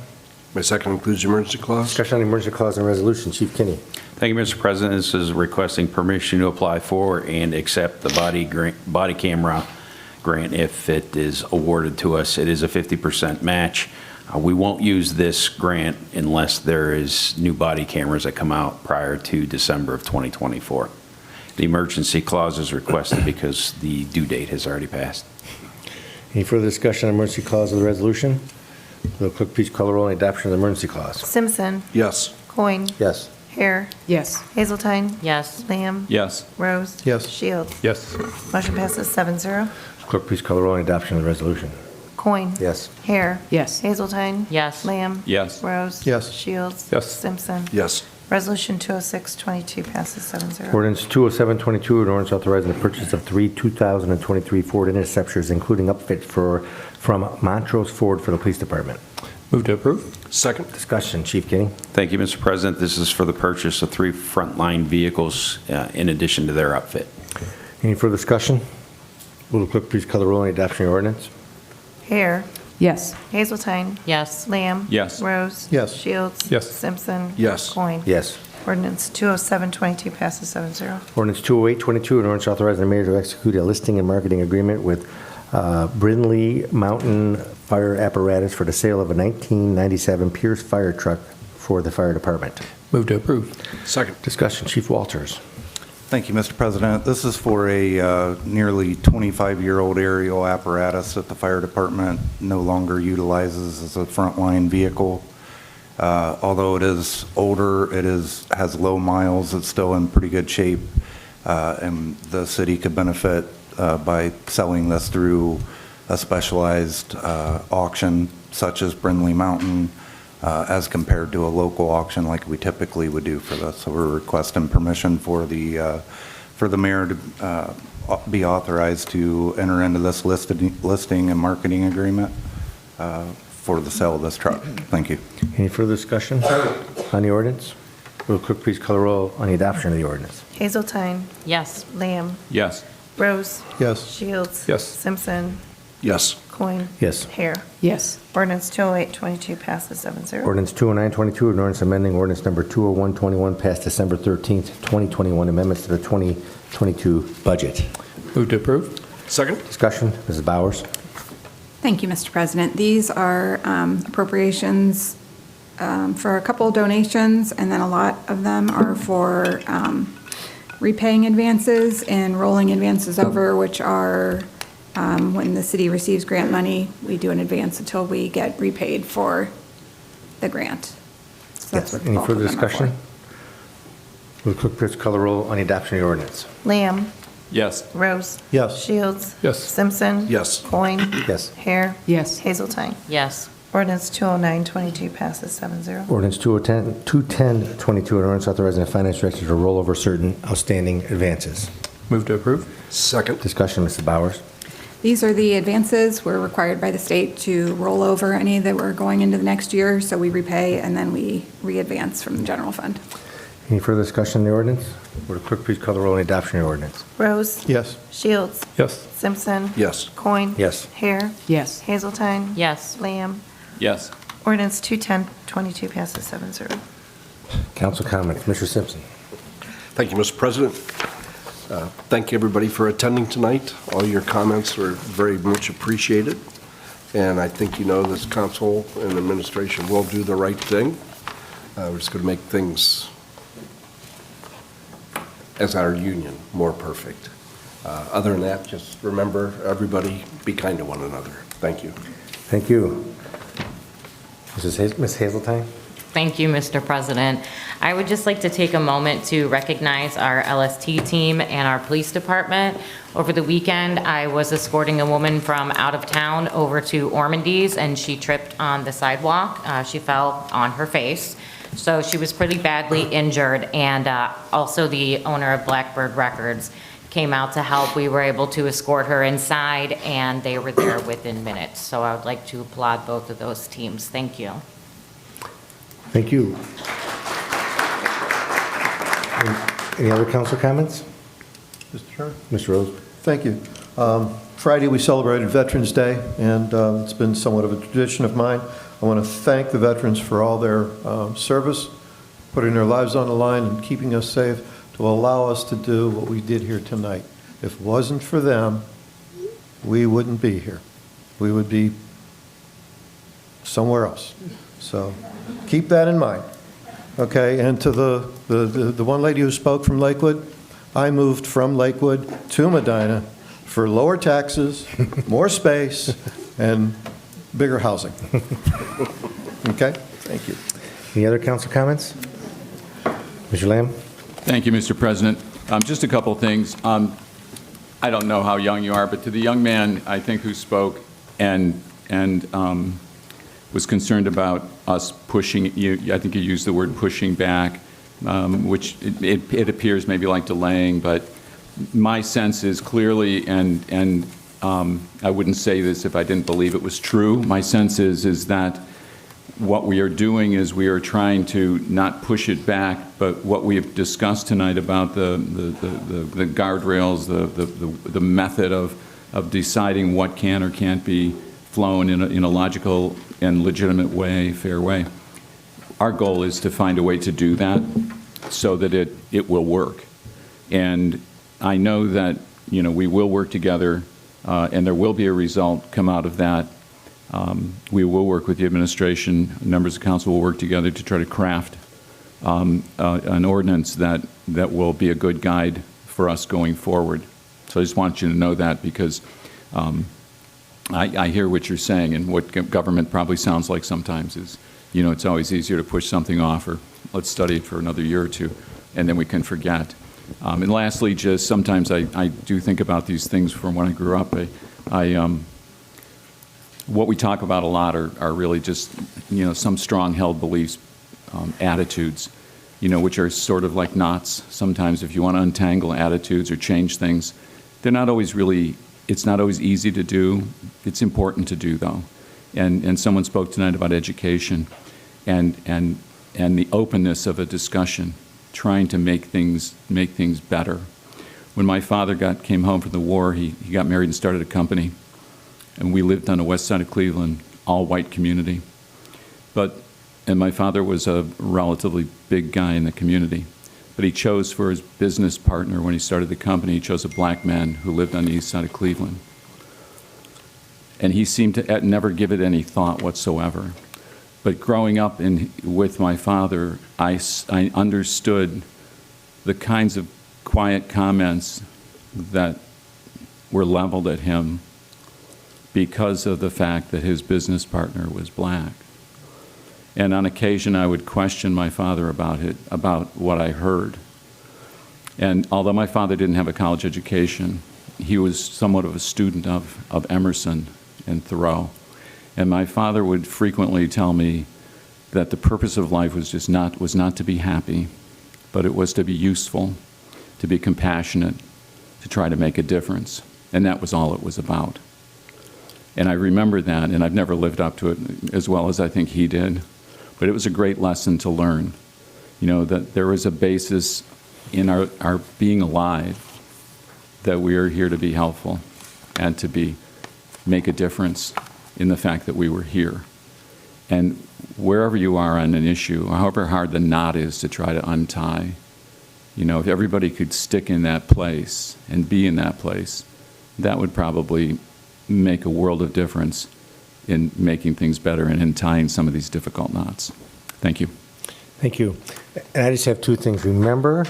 My second includes the emergency clause. Discussion on the emergency clause and resolution. Chief Kinney. Thank you, Mr. President. This is requesting permission to apply for and accept the body camera grant if it is awarded to us. It is a 50% match. We won't use this grant unless there is new body cameras that come out prior to December of 2024. The emergency clause is requested because the due date has already passed. Any further discussion on the emergency clause of the resolution? Will the clerk please call the roll on adoption of the emergency clause? Simpson. Yes. Coin. Yes. Hare. Yes. Hazeltine. Yes. Lamb. Yes. Rose. Yes. Shields. Yes. Motion passes 7-0. Clerk please call the roll on adoption of the resolution. Coin. Yes. Hare. Yes. Hazeltine. Yes. Lamb. Yes. Rose. Yes. Shields. Yes. Simpson. Yes. Resolution 206-22 passes 7-0. Ordinance 207-22, an ordinance authorizing the purchase of 3 2023 Ford Interceptors, including upfit from Montrose Ford for the police department. Move to approve. Second. Discussion. Chief Kinney. Thank you, Mr. President. This is for the purchase of 3 frontline vehicles in addition to their upfit. Any further discussion? Will the clerk please call the roll on adoption of the ordinance? Hare. Yes. Hazeltine. Yes. Lamb. Yes. Rose. Yes. Shields. Yes. Simpson. Yes. Coin. Yes. Ordinance 207-22 passes 7-0. Ordinance 208-22, an ordinance authorizing the mayor to execute a listing and marketing agreement with Brindley Mountain Fire Apparatus for the sale of a 1997 Pierce fire truck for the fire department. Move to approve. Second. Discussion. Chief Walters. Thank you, Mr. President. This is for a nearly 25-year-old aerial apparatus that the fire department no longer utilizes as a frontline vehicle. Although it is older, it has low miles, it's still in pretty good shape, and the city could benefit by selling this through a specialized auction such as Brindley Mountain, as compared to a local auction like we typically would do for this. So we're requesting permission for the mayor to be authorized to enter into this listing and marketing agreement for the sale of this truck. Thank you. Any further discussion on the ordinance? Will clerk please call the roll on the adoption of the ordinance? Hazeltine, Yes. Lamb, Yes. Rose, Yes. Shields. Yes. Simpson, Yes. Coin. Yes. Hare. Yes. Ordinance 208-22 passes 7-0. Ordinance 209-22, an ordinance amending ordinance number 201-21 passed December 13th, 2021, amendments to the 2022 budget. Move to approve. Second? Discussion, Mrs. Bowers. Thank you, Mr. President. These are appropriations for a couple donations, and then a lot of them are for repaying advances and rolling advances over, which are when the city receives grant money, we do an advance until we get repaid for the grant. So that's Yes. what Any both of further them are for. discussion? Will clerk please call the roll on the adoption of the ordinance? Lamb, Yes. Rose. Yes. Shields. Yes. Simpson. Yes. Coin. Yes. Hare. Yes. Hazeltine. Yes. Ordinance 209-22 passes 7-0. Ordinance 210-22, an ordinance authorizing the finance director to roll over certain outstanding advances. Move to approve. Second? Discussion, Mrs. Bowers. These are the advances. We're required by the state to roll over any that were going into the next year, so we repay and then we re-advance from the general fund. Any further discussion on the ordinance? Will the clerk please call the roll on the adoption of the ordinance? Rose. Yes. Shields. Yes. Simpson. Yes. Coin. Yes. Hare. Yes. Hazeltine. Yes. Lamb. Yes. Ordinance 210-22 passes 7-0. Council comments. Mr. Simpson. Thank you, Mr. President. Thank you, everybody, for attending tonight. All your comments are very much appreciated. And I think you know this council and administration will do the right thing. We're just going to make things, as our union, more perfect. Other than that, just remember, everybody, be kind to one another. Thank you. Thank you. Ms. Hazeltine? Thank you, Mr. President. I would just like to take a moment to recognize our LST team and our police department. Over the weekend, I was escorting a woman from out of town over to Ormondy's, and she tripped on the sidewalk. She fell on her face. So she was pretty badly injured, and also the owner of Blackbird Records came out to help. We were able to escort her inside, and they were there within minutes. So I would like to applaud both of those teams. Thank you. Thank you. Any other council comments? Mr. Chairman? Mr. Rose? Thank you. Friday, we celebrated Veterans Day, and it's been somewhat of a tradition of mine. I want to thank the veterans for all their service, putting their lives on the line and keeping us safe to allow us to do what we did here tonight. If it wasn't for them, we wouldn't be here. We would be somewhere else. So keep that in mind. Okay, and to the one lady who spoke from Lakewood, I moved from Lakewood to Medina for lower taxes, more space, and bigger housing. Okay, thank you. Any other council comments? Mr. Lamb? Thank you, Mr. President. Just a couple of things. I don't know how young you are, but to the young man, I think, who spoke and was concerned about us pushing, I think you used the word pushing back, which it appears maybe like delaying, but my sense is clearly, and I wouldn't say this if I didn't believe it was true, my sense is that what we are doing is we are trying to not push it back, but what we have discussed tonight about the guardrails, the method of deciding what can or can't be flown in a logical and legitimate way, fair way. Our goal is to find a way to do that so that it will work. And I know that, we will work together and there will be a result come out of that. We will work with the administration. Members of council will work together to try to craft an ordinance that will be a good guide for us going forward. So I just want you to know that, because I hear what you're saying, and what government probably sounds like sometimes is, it's always easier to push something off, or let's study it for another year or two, and then we can forget. And lastly, just sometimes I do think about these things from when I grew up. What we talk about a lot are really just, some strong-held beliefs, attitudes, which are sort of like knots. Sometimes if you want to untangle attitudes or change things, they're not always really, it's not always easy to do. It's important to do, though. And someone spoke tonight about education and the openness of a discussion, trying to make things better. When my father came home from the war, he got married and started a company. And we lived on the west side of Cleveland, all-white community. And my father was a relatively big guy in the community. But he chose for his business partner, when he started the company, he chose a black man who lived on the east side of Cleveland. And he seemed to never give it any thought whatsoever. But growing up with my father, I understood the kinds of quiet comments that were leveled at him because of the fact that his business partner was black. And on occasion, I would question my father about what I heard. And although my father didn't have a college education, he was somewhat of a student of Emerson and Thoreau. And my father would frequently tell me that the purpose of life was not to be happy, but it was to be useful, to be compassionate, to try to make a difference. And that was all it was about. And I remember that, and I've never lived up to it as well as I think he did. But it was a great lesson to learn, that there is a basis in our being alive, that we are here to be helpful and to make a difference in the fact that we were here. And wherever you are on an issue, however hard the knot is to try to untie, if everybody could stick in that place and be in that place, that would probably make a world of difference in making things better and in tying some of these difficult knots. Thank you. Thank you. And I just have two things. Remember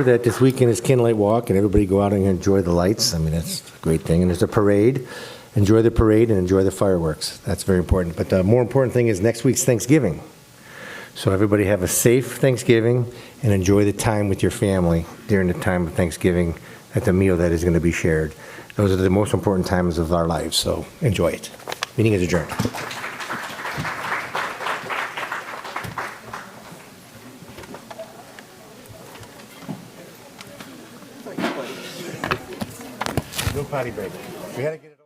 that this weekend is Candlelight Walk, and everybody go out and enjoy the lights. I mean, that's a great thing. And there's a parade. Enjoy the parade and enjoy the fireworks. That's very important. But the more important thing is next week's Thanksgiving. So everybody have a safe Thanksgiving and enjoy the time with your family during the time of Thanksgiving at the meal that is going to be shared. Those are the most important times of our lives, so enjoy it. Meeting is adjourned. No potty break. We had to get it.